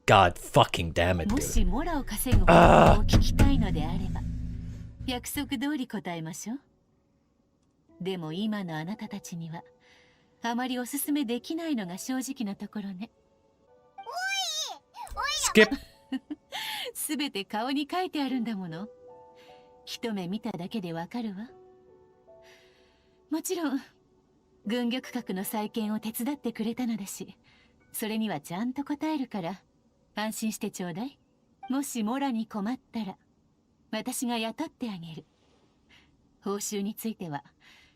God fucking damn it, dude. もしモラを稼ぐ方法を聞きたいのであれば、約束通り答えましょう。でも今のあなたたちにはあまりおすすめできないのが正直なところね。Skip. すべて顔に書いてあるんだもの。一目見ただけでわかるわ。もちろん軍玉閣の再建を手伝ってくれたのだし、それにはちゃんと答えるから安心してちょうだい。もしモラに困ったら私が雇ってあげる。報酬については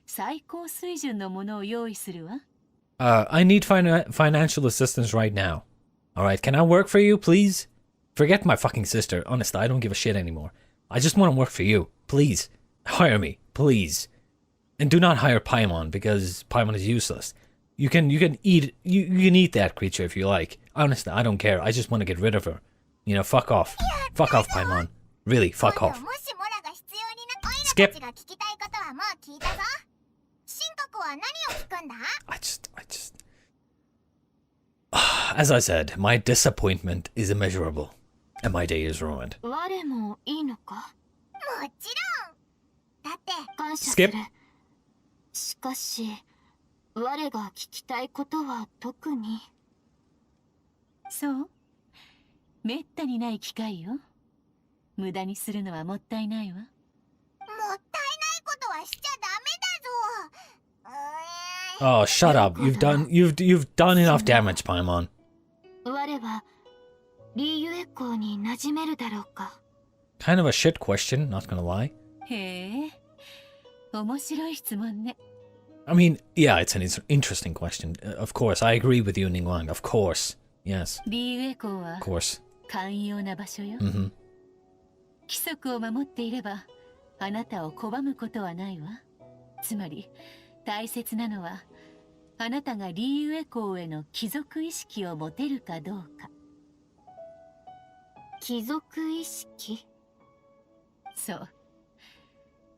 最高水準のものを用意するわ。I need financial assistance right now. Alright, can I work for you, please? Forget my fucking sister. Honestly, I don't give a shit anymore. I just want to work for you. Please. Hire me. Please. And do not hire Paimon, because Paimon is useless. You can eat that creature if you like. Honestly, I don't care. I just want to get rid of her. You know, fuck off. Fuck off, Paimon. Really, fuck off. Skip. As I said, my disappointment is immeasurable, and my day is ruined. 我もいいのか？もちろん。だって感謝す Skip. る。しかし、我が聞きたいことは特に。そう。めったにない機会よ。無駄にするのはもったいないわ。もったいないことはしちゃダメだぞ。Oh, shut up. You've done enough damage, Paimon. 我はリーユエコーに馴染めるだろうか。 Kind of a shit question, not gonna lie. へえ。面白い質問ね。I mean, yeah, it's an interesting question. Of course, I agree with you, Ningguang. Of course. Yes. リーユエコーは Of course. 寛容な場所よ。 Mm-hmm. 規則を守っていればあなたを拒むことはないわ。つまり大切なのはあなたがリーユエコーへの帰属意識を持てるかどうか。貴族意識？そう。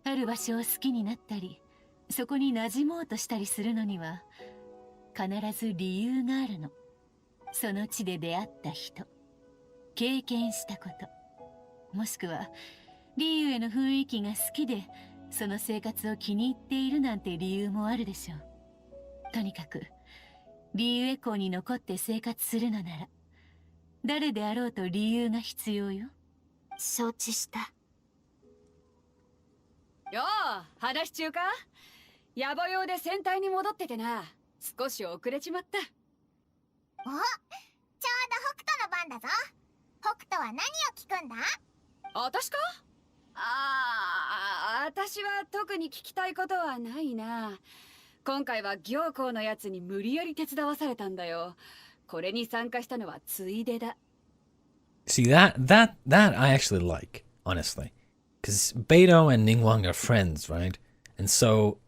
ある場所を好きになったり、そこに馴染もうとしたりするのには必ず理由があるの。その地で出会った人、経験したこと、もしくはリーユへの雰囲気が好きでその生活を気に入っているなんて理由もあるでしょう。とにかくリーユエコーに残って生活するのなら誰であろうと理由が必要よ。承知した。よう、話中か？野暮用で戦隊に戻っててな。少し遅れちまった。お、ちょうど北斗の番だぞ。北斗は何を聞くんだ？私か？私は特に聞きたいことはないな。今回は行幸のやつに無理やり手伝わされたんだよ。これに参加したのはついでだ。See, that I actually like, honestly. Because Beidou and Ningguang are friends, right? And so,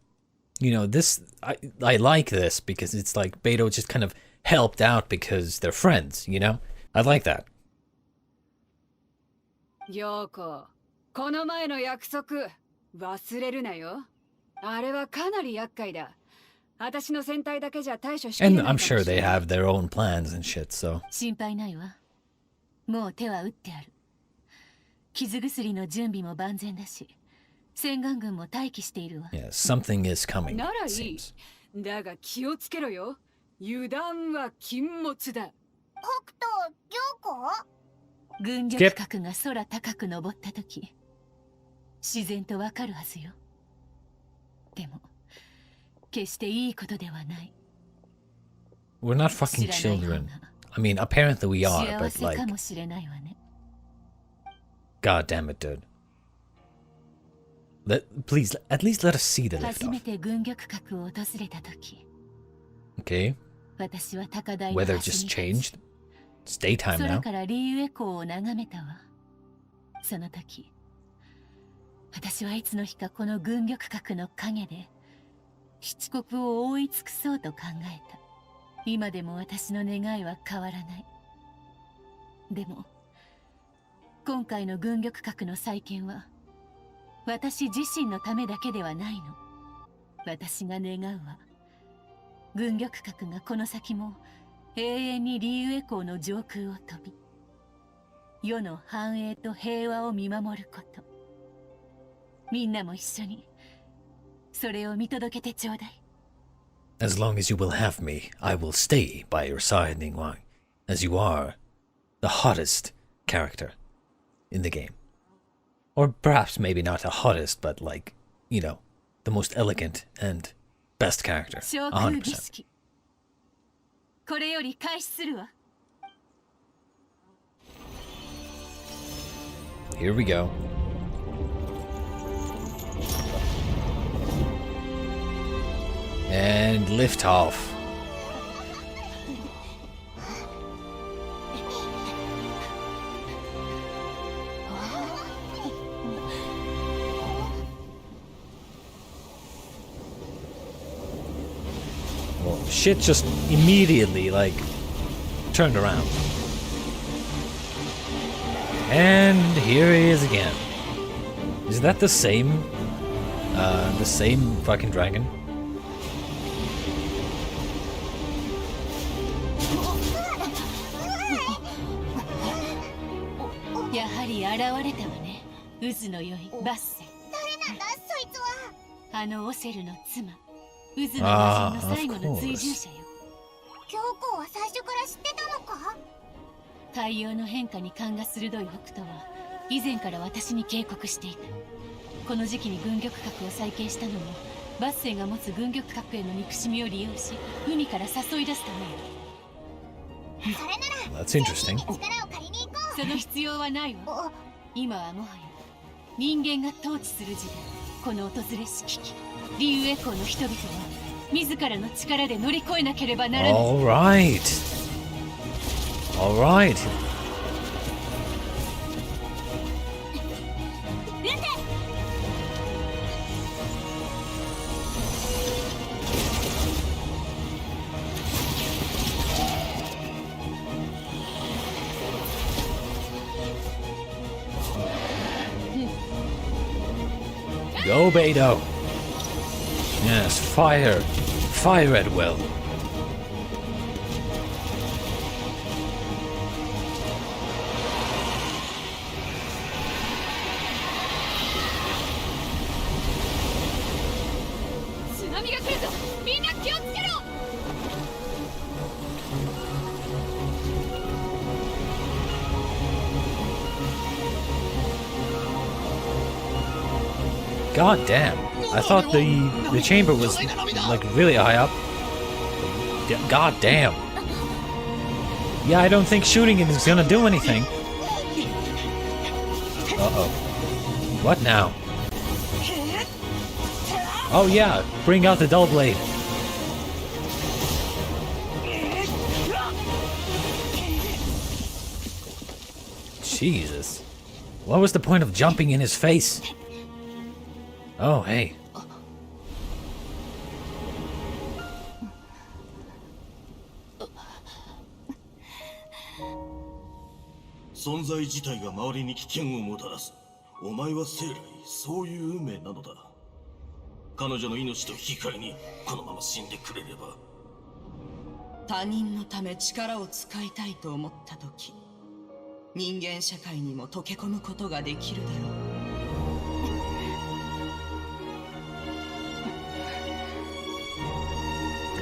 you know, this, I like this because it's like Beidou just kind of helped out because they're friends, you know? I like that. 行幸、この前の約束、忘れるなよ。あれはかなり厄介だ。私の戦隊だけじゃ対処しきれない And I'm sure they have their own plans and shit, so. 心配ないわ。もう手は打ってある。傷薬の準備も万全だし、洗顔軍も待機しているわ。Yeah, something is coming, なら it いい。 seems. だが気をつけろよ。油断は禁物だ。北斗、行幸？軍力核が空高く登った時、自然とわかるはずよ。でも、決していいことではない。We're not fucking children. I mean, apparently we are, 幸 but せ like, かもしれないわね。god damn it, dude. Please, at least let us see the 初め liftoff. て軍力核を訪れた時、 Okay? 私は高台の Weather 端 just に changed. It's daytime 空 now. からリーウェ港を眺めたわ。その時、私はいつの日かこの軍力核の陰で七国を覆い尽くそうと考えた。今でも私の願いは変わらない。でも今回の軍力核の再建は私自身のためだけではないの。私が願うは軍力核がこの先も永遠にリーウェ港の上空を飛び、世の繁栄と平和を見守ること。みんなも一緒にそれを見届けてちょうだい。As long as you will have me, I will stay by your side, Ningguang, as you are the hottest character in the game. Or perhaps maybe not the hottest, but like, you know, the most elegant and best character. 昇空儀 100%. 式、これより開始するわ。 Here we go. And lift off. Well, shit just immediately, like, turned around. And here he is again. Is that the same fucking dragon? やはり現れたわね。渦の良いバッセ。誰なんだそいつは。あのオセルの妻、渦の魔人の最後の追従者よ。行幸は最初から知ってたのか？海洋の変化に勘が鋭い北斗は以前から私に警告していた。この時期に軍力核を再建したのもバッセが持つ軍力核への憎しみを利用し海から誘い出すためよ。それなら That's interesting. 力を借りに行こう。その必要はないわ。今はもはや人間が統治する時代。この訪れし危機、リーウェ港の人々は自らの力で乗り越えなければならない。 All right. All right. Go, Beidou. Yes, fire. Fire at will. God damn. I thought the chamber was like really high up. God damn. Yeah, I don't think shooting it is gonna do anything. Uh-oh. What now? Oh yeah, bring out the dull blade. Jesus. What was the point of jumping in his face? Oh, hey. 存在自体が周りに危険をもたらす。お前は生来そういう運命なのだ。彼女の命と引き換えにこのまま死んでくれれば。他人のため力を使いたいと思った時、人間社会にも溶け込むことができるだろう。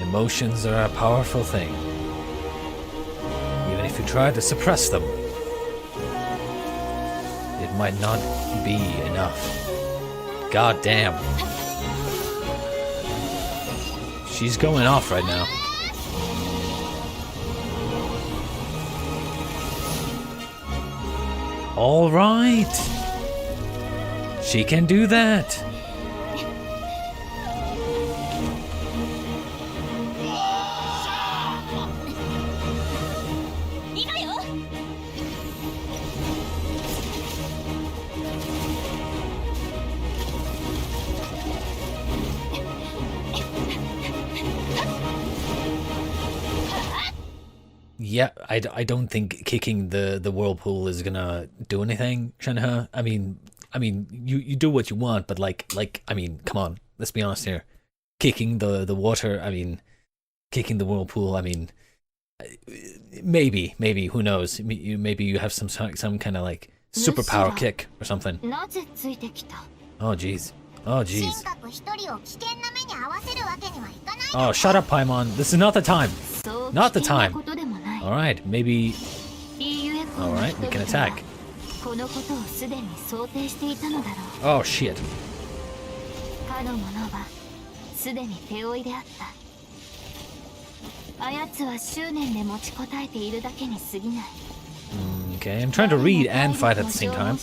Emotions are a powerful thing. Even if you try to suppress them, it might not be enough. God damn. She's going off right now. All right. She can do that. Yeah, I don't think kicking the whirlpool is gonna do anything, Shenhe. I mean, you do what you want, but like, I mean, come on, let's be honest here. Kicking the water, I mean, kicking the whirlpool, I mean, maybe, who knows? Maybe you have some kind of like superpower kick or something. Oh jeez. Oh jeez. Oh, shut up, Paimon. This is not the time. Not the time. Alright, maybe... Alright, we can attack. Oh, shit. Okay, I'm trying to read and fight at the same time.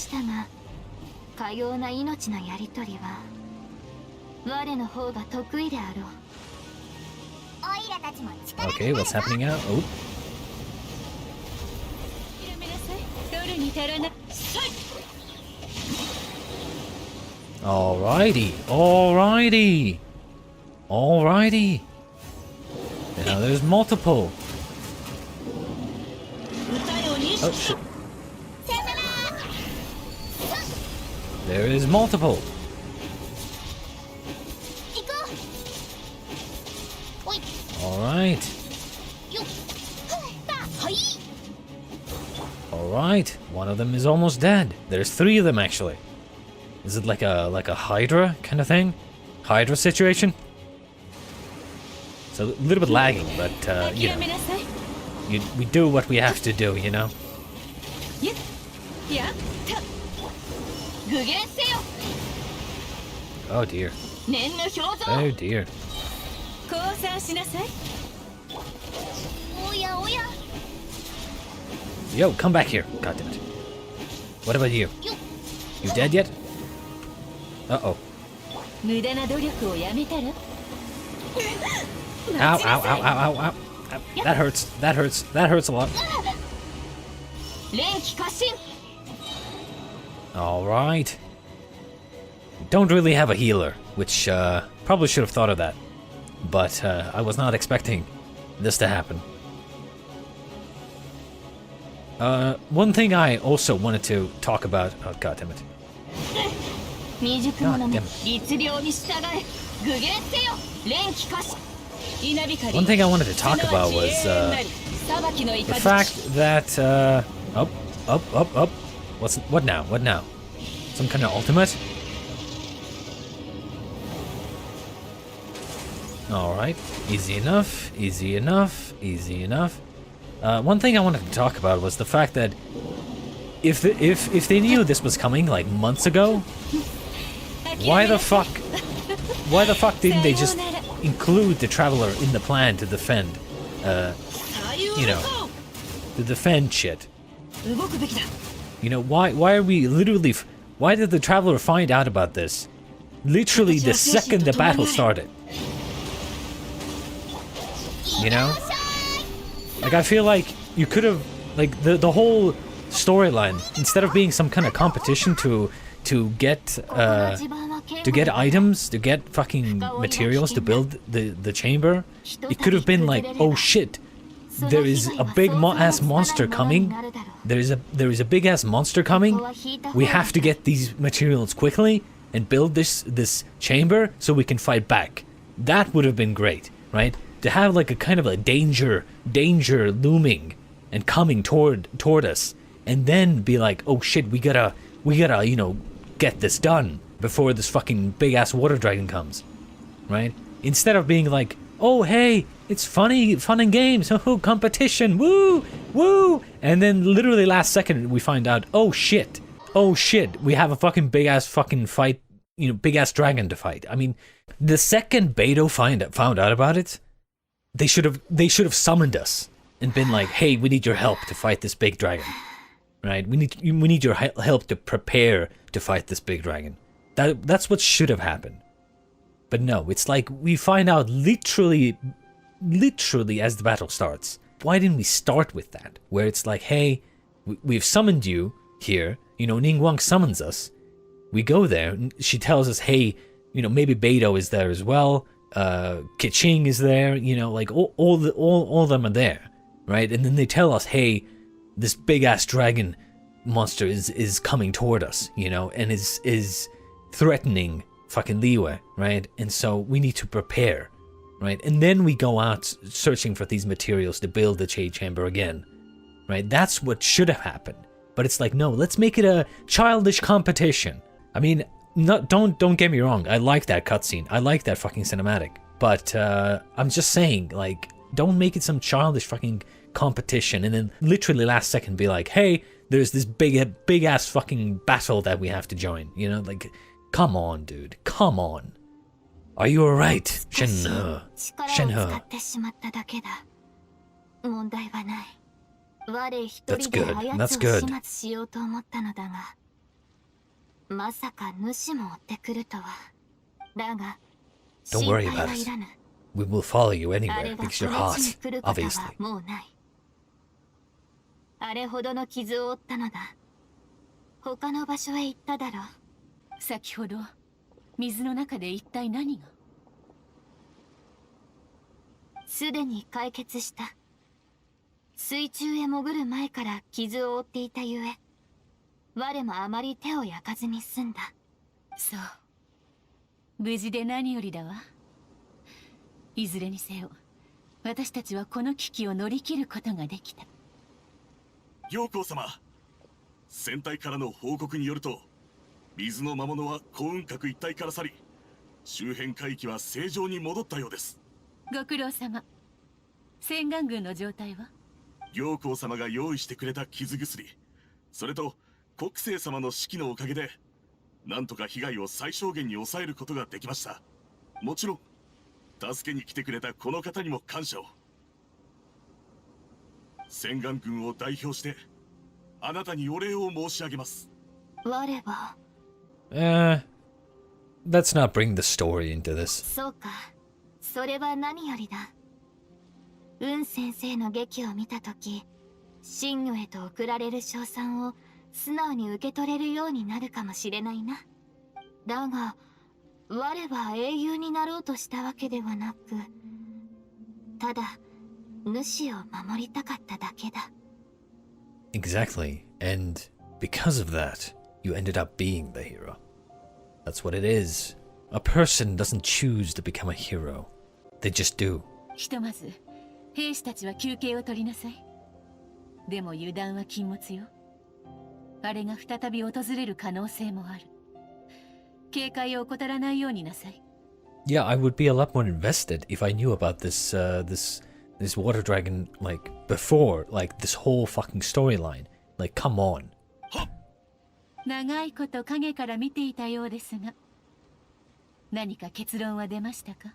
Okay, what's happening now? Oh. Alrighty. Now there's multiple. Oh shit. There is multiple. Alright, one of them is almost dead. There's 3 of them actually. Is it like a Hydra kind of thing? Hydra situation? So a little bit lagging, but you know, we do what we have to do, you know? Oh dear. Oh dear. Yo, come back here. God damn it. What about you? You dead yet? Uh-oh. Ow. That hurts a lot. Alright. Don't really have a healer, which probably should have thought of that. But I was not expecting this to happen. One thing I also wanted to talk about... Oh, god damn it. God damn it. One thing I wanted to talk about was the fact that... Up. What now? Some kind of ultimate? Alright. Easy enough. One thing I wanted to talk about was the fact that if they knew this was coming like months ago, why the fuck didn't they just include the Traveler in the plan to defend, you know, to defend shit? You know, why are we literally, why did the Traveler find out about this literally the second the battle started. You know? Like, I feel like you could have, like, the whole storyline, instead of being some kind of competition to get items, to get fucking materials to build the chamber, it could have been like, oh shit, there is a big ass monster coming. There is a big ass monster coming. We have to get these materials quickly and build this chamber so we can fight back. That would have been great, right? To have like a kind of a danger looming and coming toward us, and then be like, oh shit, we gotta you know, get this done before this fucking big ass water dragon comes, right? Instead of being like, oh hey, it's fun and games, oh competition, woo, and then literally last second we find out, oh shit, we have a fucking big ass fucking fight, you know, big ass dragon to fight. I mean, the second Beidou found out about it, they should have summoned us and been like, hey, we need your help to fight this big dragon, right? We need your help to prepare to fight this big dragon. That's what should have happened. But no, it's like we find out literally as the battle starts. Why didn't we start with that? Where it's like, hey, we've summoned you here. You know, Ningguang summons us. We go there. She tells us, hey, you know, maybe Beidou is there as well. Keqing is there. You know, like all of them are there, right? And then they tell us, hey, this big ass dragon monster is coming toward us. You know, and is threatening fucking Liyue, right? And so we need to prepare, right? And then we go out searching for these materials to build the Jade Chamber again, right? That's what should have happened. But it's like, no, let's make it a childish competition. I mean, don't get me wrong. I like that cutscene. I like that fucking cinematic. But I'm just saying, like, don't make it some childish fucking competition and then literally last second be like, hey, there's this big ass fucking battle that we have to join. You know, like, come on, dude. Come on. Are you alright, Shenhe? That's good. That's good. Don't worry about it. We will follow you anywhere because you're hot, obviously. あれほどの傷を負ったのだ。他の場所へ行っただろう。先ほど水の中で一体何が？すでに解決した。水中へ潜る前から傷を負っていたゆえ、我もあまり手を焼かずに済んだ。そう。無事で何よりだわ。いずれにせよ、私たちはこの危機を乗り切ることができた。陽光様、船体からの報告によると、水の魔物は幸運閣一帯から去り、周辺海域は正常に戻ったようです。ご苦労様。洗顔軍の状態は？陽光様が用意してくれた傷薬、それと国聖様の指揮のおかげで、なんとか被害を最小限に抑えることができました。もちろん、助けに来てくれたこの方にも感謝を。洗顔軍を代表してあなたにお礼を申し上げます。我は。Let's not bring the story into this. そうか。それは何よりだ。雲先生の劇を見たとき、神魚へと送られる称賛を素直に受け取れるようになるかもしれないな。だが、我は英雄になろうとしたわけではなく、ただ。主を守りたかっただけだ。Exactly. And because of that, you ended up being the hero. That's what it is. A person doesn't choose to become a hero. They just do. ひとまず、兵士たちは休憩を取りなさい。でも油断は禁物よ。あれが再び訪れる可能性もある。警戒を怠らないようになさい。Yeah, I would be a lot more invested if I knew about this water dragon, like, before, like, this whole fucking storyline. Like, come on. 長いこと影から見ていたようですが、何か結論は出ましたか？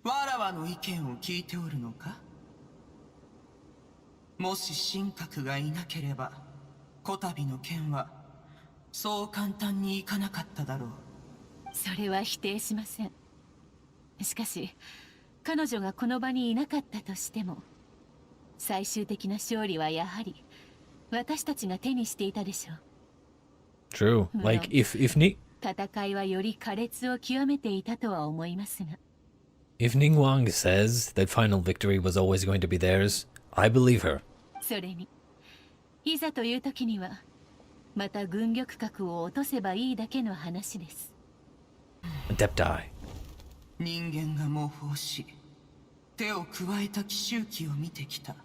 わらわの意見を聞いておるのか？もし神格がいなければ、こたびの件はそう簡単にいかなかっただろう。それは否定しません。しかし彼女がこの場にいなかったとしても、最終的な勝利はやはり私たちが手にしていたでしょう。 True. Like if Ni 戦いはより苛烈を極めていたとは思いますが。 if Ningguang says that final victory was always going to be theirs, I believe her. それにいざという時にはまた軍玉閣を落とせばいいだけの話です。 Adepti. 人間が模倣し手を加えた奇襲機を見てきた。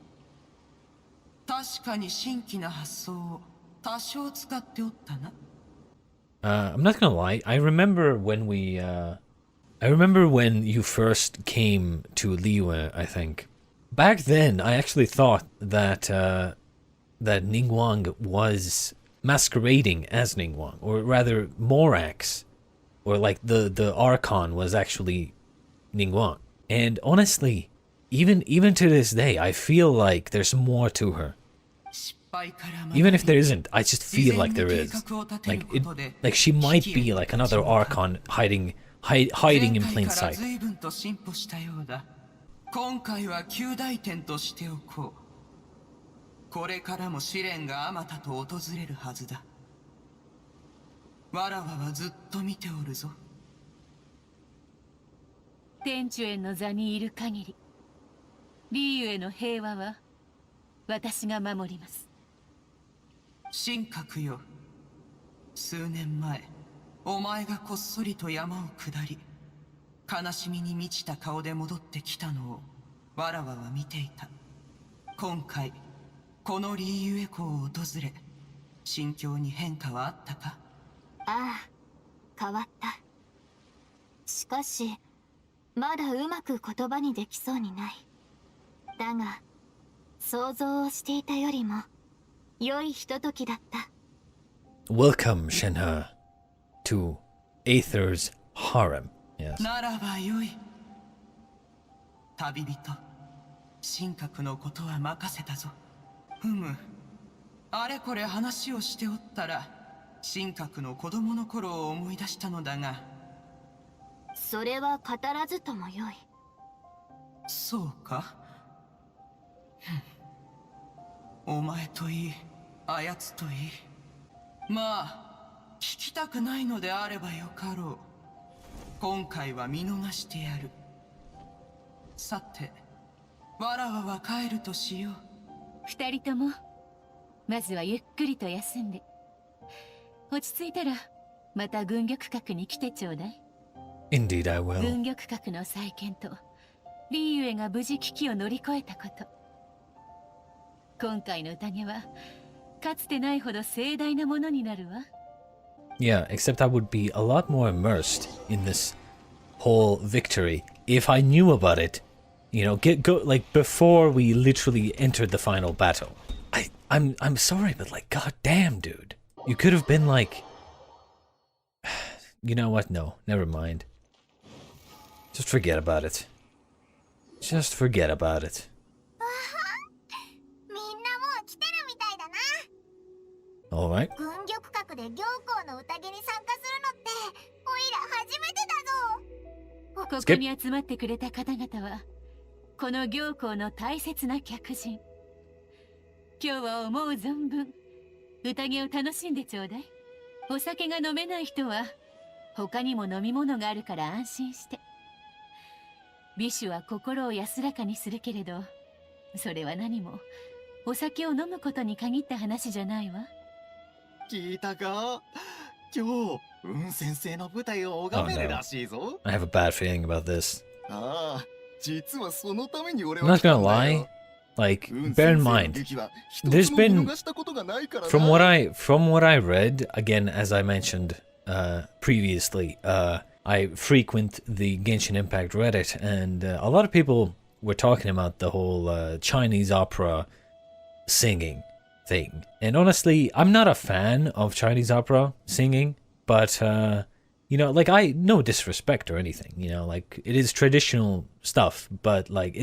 確かに新規な発想を多少使っておったな。I'm not gonna lie. I remember when you first came to Liyue, I think. Back then, I actually thought that that Ningguang was masquerading as Ningguang, or rather, Morax, or like the archon was actually Ningguang. And honestly, even to this day, I feel like there's more to her. Even if there isn't, I just feel like there is. Like she might be like another archon hiding in plain sight. 今回は旧大点としておこう。これからも試練があまたと訪れるはずだ。わらわはずっと見ておるぞ。天主への座にいる限り、リーユへの平和は私が守ります。神格よ、数年前お前がこっそりと山を下り、悲しみに満ちた顔で戻ってきたのをわらわは見ていた。今回このリーユエ港を訪れ、心境に変化はあったか？ああ、変わった。しかしまだうまく言葉にできそうにない。だが想像をしていたよりも良いひとときだった。 Welcome, Shenhe, to Aether's harem. Yes. ならばよい。旅人、神格のことは任せたぞ。ふむ、あれこれ話をしておったら、神格の子供の頃を思い出したのだが。それは語らずともよい。そうか。お前といい、あやつといい。まあ、聞きたくないのであればよかろう。今回は見逃してやる。さて、わらわは帰るとしよう。二人ともまずはゆっくりと休んで、落ち着いたらまた軍玉閣に来てちょうだい。 Indeed, I will. 軍玉閣の再建とリーユエが無事危機を乗り越えたこと、今回の宴はかつてないほど盛大なものになるわ。 Yeah, except I would be a lot more immersed in this whole victory if I knew about it. You know, like before we literally entered the final battle. I'm sorry, but like, goddamn, dude, you could have been like, you know what? No, never mind. Just forget about it. Just forget about it. みんなもう来てるみたいだな。 All right. 軍玉閣で行幸の宴に参加するのっておいら初めてだぞ。ここに集まってくれた方々はこの行幸の大切な客人。今日は思う存分宴を楽しんでちょうだい。お酒が飲めない人は他にも飲み物があるから安心して。美酒は心を安らかにするけれど、それは何もお酒を飲むことに限った話じゃないわ。聞いたか？今日、先生の舞台を拝めるらしいぞ。I have a bad feeling about this. ああ、実はそのために俺 I'm は not 来た gonna んだ lie. よ。 Like, bear in mind, there's been, from what I read, again, as I mentioned previously, I frequent the Genshin Impact Reddit, and a lot of people were talking about the whole Chinese opera singing thing. And honestly, I'm not a fan of Chinese opera singing, but you know, like, no disrespect or anything, you know, like, it is traditional stuff, but like,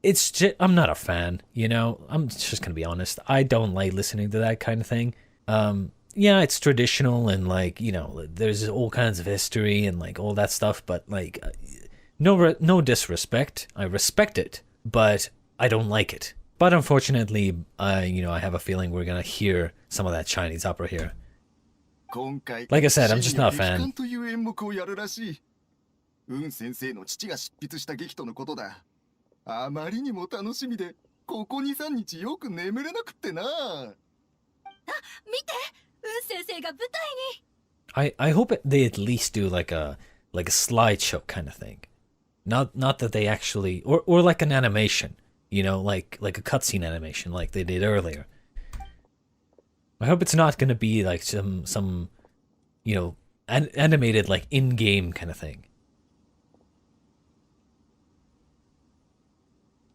it's just, I'm not a fan, you know. I'm just gonna be honest. I don't like listening to that kind of thing. yeah, it's traditional and like, you know, there's all kinds of history and like all that stuff, but like no disrespect. I respect it, but I don't like it. But unfortunately, I have a feeling we're gonna hear some of that Chinese opera here. Like I said, I'm just not a fan. 運先生の父が執筆した劇とのことだ。あまりにも楽しみで、ここ2、3日よく眠れなくってな。あ、見て、運先生が舞台に。I hope they at least do like a slideshow kind of thing. Not that they actually or like an animation, you know, like a cutscene animation like they did earlier. I hope it's not gonna be like some you know, animated like in-game kind of thing.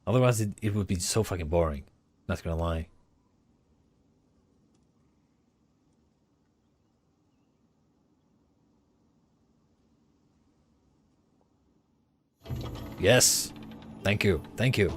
Otherwise, it would be so fucking boring. Not gonna lie. Yes. Thank you. Thank you.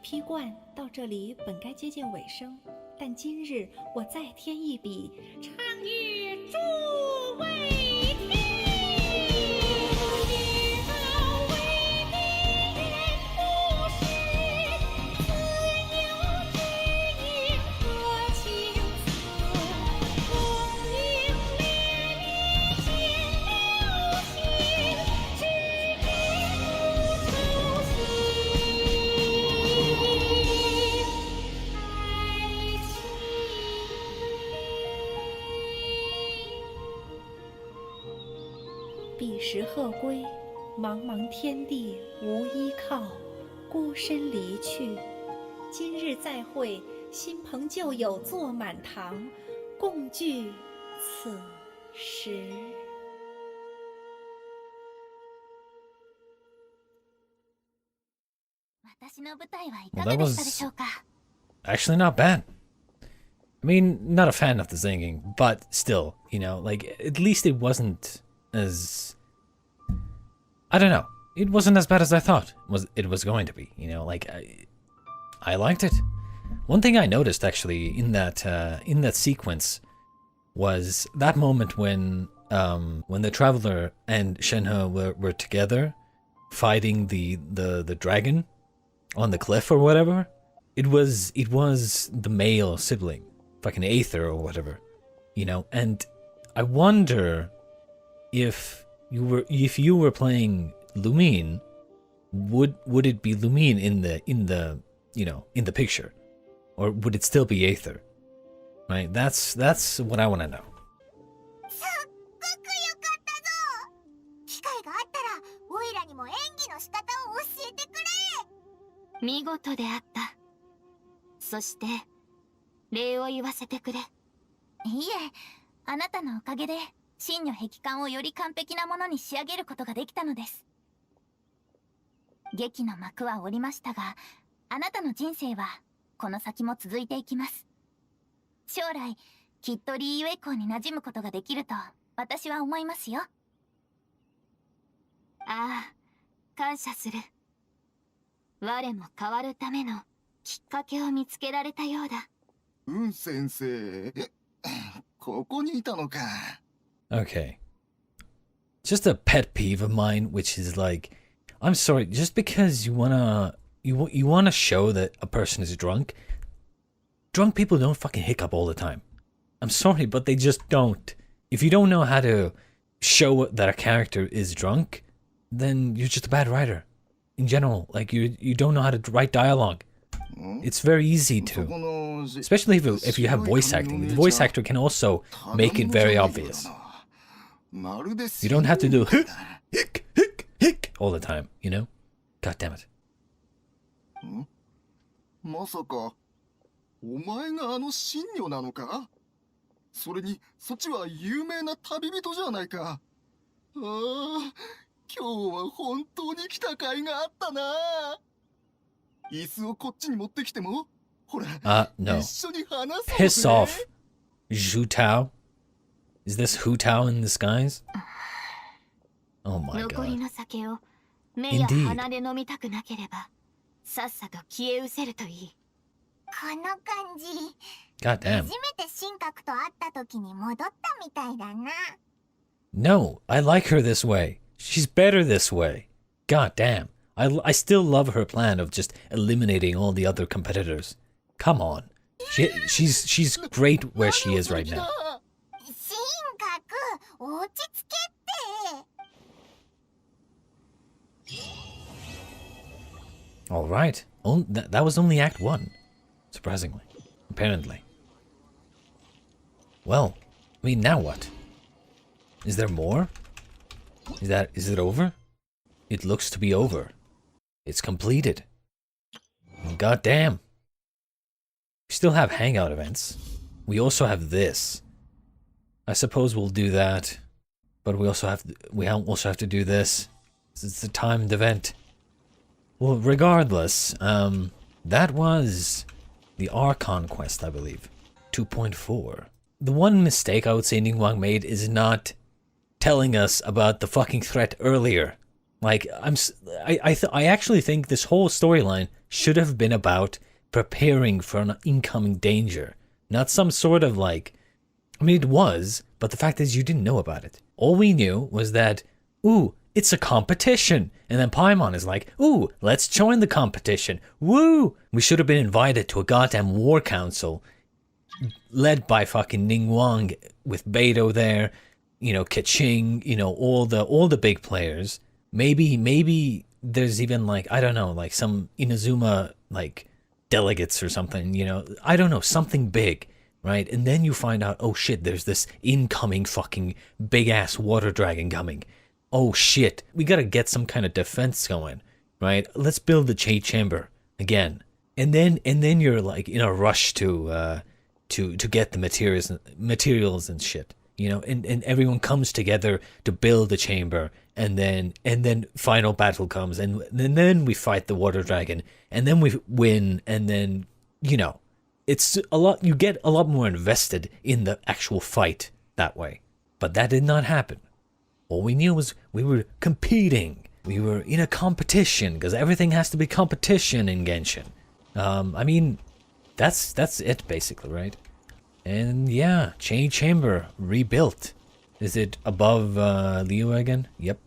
批冠到这里本该接近尾声，但今日我再添一笔，唱与诸位听。彼时鹤归，茫茫天地无依靠，孤身离去。今日再会，新朋旧友坐满堂，共聚此时。私の舞台はいかがでしたでしょうか? Actually not bad. I mean, not a fan of the singing, but still, you know, like, at least it wasn't as... I don't know. It wasn't as bad as I thought it was going to be, you know, like, I liked it. One thing I noticed, actually, in that sequence was that moment when the Traveler and Shenhe were together fighting the dragon on the cliff or whatever. It was the male sibling, fucking Aether or whatever, you know. And I wonder if you were playing Lumine, would it be Lumine in the picture, or would it still be Aether? Right? That's what I want to know. すっごく良かったぞ。機会があったらオイラにも演技の仕方を教えてくれ。見事であった。そして礼を言わせてくれ。いいえ、あなたのおかげで真の壁観をより完璧なものに仕上げることができたのです。劇の幕は下りましたが、あなたの人生はこの先も続いていきます。将来きっとリーユエ校に馴染むことができると私は思いますよ。ああ、感謝する。我も変わるためのきっかけを見つけられたようだ。先生、ここにいたのか。Okay. Just a pet peeve of mine, which is like, I'm sorry, just because you wanna show that a person is drunk people don't fucking hiccup all the time. I'm sorry, but they just don't. If you don't know how to show that a character is drunk, then you're just a bad writer. In general, like you don't know how to write dialogue. It's very easy to, especially if you have voice acting. The voice actor can also make it very obvious. You don't have to do hick, hick, hick all the time, you know? God damn it. まさかお前があの神女なのか？それにそっちは有名な旅人じゃないか。ああ、今日は本当に来た甲斐があったな。椅子をこっちに持ってきても、ほら、no. 一緒に話そうぜ。Piss off, Zhu Tao. Is this Hu Tao in disguise? Oh my god. 残りの酒を目や鼻で飲みたくなければ、さっさと消え失せるといい。この感じ。 God damn. 初めて神格と会った時に戻ったみたいだな。No, I like her this way. She's better this way. God damn. I still love her plan of just eliminating all the other competitors. Come on. She's great where she is right now. 神格、落ち着けって。All right. That was only Act 1. Surprisingly. Apparently. Well, I mean, now what? Is there more? Is it over? It looks to be over. It's completed. God damn. We still have hangout events. We also have this. I suppose we'll do that. But we also have to do this. It's a timed event. Well, regardless, that was the Archon quest, I believe. 2.4. The one mistake I would say Ningguang made is not telling us about the fucking threat earlier. Like, I actually think this whole storyline should have been about preparing for an incoming danger. Not some sort of like, I mean, it was, but the fact is you didn't know about it. All we knew was that, ooh, it's a competition. And then Paimon is like, ooh, let's join the competition. Woo! We should have been invited to a goddamn war council led by fucking Ningguang with Beidou there, you know, Keqing, you know, all the big players. Maybe there's even like, I don't know, like some Inazuma like delegates or something, you know, I don't know, something big, right? And then you find out, oh shit, there's this incoming fucking big ass water dragon coming. Oh shit, we gotta get some kind of defense going, right? Let's build the chamber again. And then you're like in a rush to get the materials and shit, you know, and everyone comes together to build the chamber, and then final battle comes, and then we fight the water dragon, and then we win, and then, you know, it's a lot, you get a lot more invested in the actual fight that way. But that did not happen. All we knew was we were competing. We were in a competition, because everything has to be competition in Genshin. I mean, that's it basically, right? And yeah, chamber rebuilt. Is it above Liu again? Yep.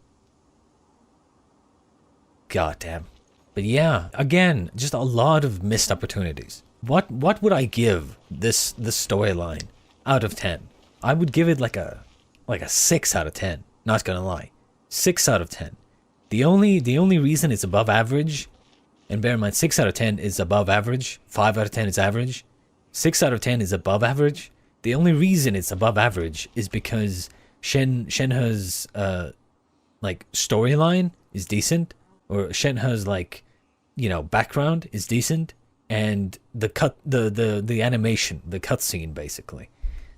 God damn. But yeah, again, just a lot of missed opportunities. What would I give this storyline out of 10? I would give it like a 6 out of 10. Not gonna lie, 6 out of 10. The only reason it's above average, and bear in mind 6 out of 10 is above average, 5 out of 10 is average, 6 out of 10 is above average. The only reason it's above average is because Shenhe's like storyline is decent, or Shenhe's like, you know, background is decent, and the animation, the cutscene basically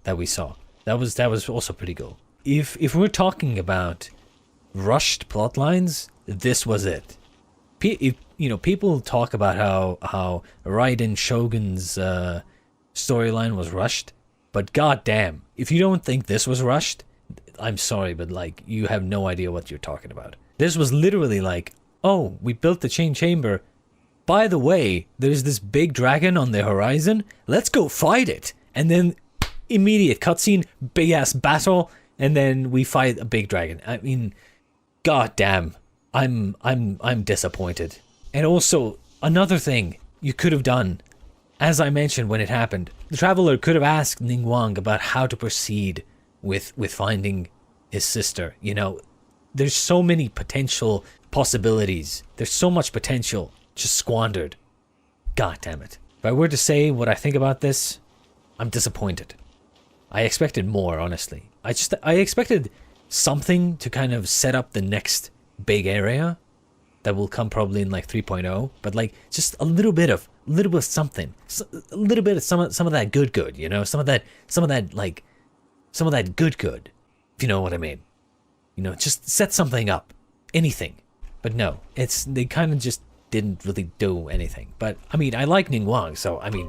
that we saw, that was also pretty cool. If we're talking about rushed plot lines, this was it. you know, people talk about how Raiden Shogun's storyline was rushed, but goddamn, if you don't think this was rushed, I'm sorry, but like, you have no idea what you're talking about. This was literally like, oh, we built the chain chamber. By the way, there's this big dragon on the horizon. Let's go fight it. And then immediate cutscene, big ass battle, and then we fight a big dragon. I mean, goddamn, I'm disappointed. And also, another thing you could have done, as I mentioned when it happened, the traveler could have asked Ningguang about how to proceed with finding his sister. You know, there's so many potential possibilities. There's so much potential just squandered. God damn it. If I were to say what I think about this, I'm disappointed. I expected more, honestly. I expected something to kind of set up the next big area that will come probably in like 3.0, but like just a little bit of something, a little bit of some of that good, you know, some of that good, if you know what I mean. You know, just set something up, anything. But no, they kind of just didn't really do anything. But I mean, I like Ningguang, so I mean,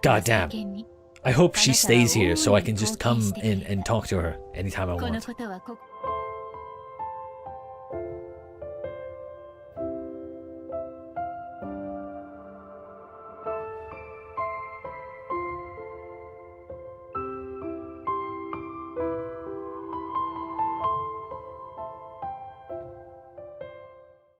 goddamn. I hope she stays here so I can just come in and talk to her anytime I want.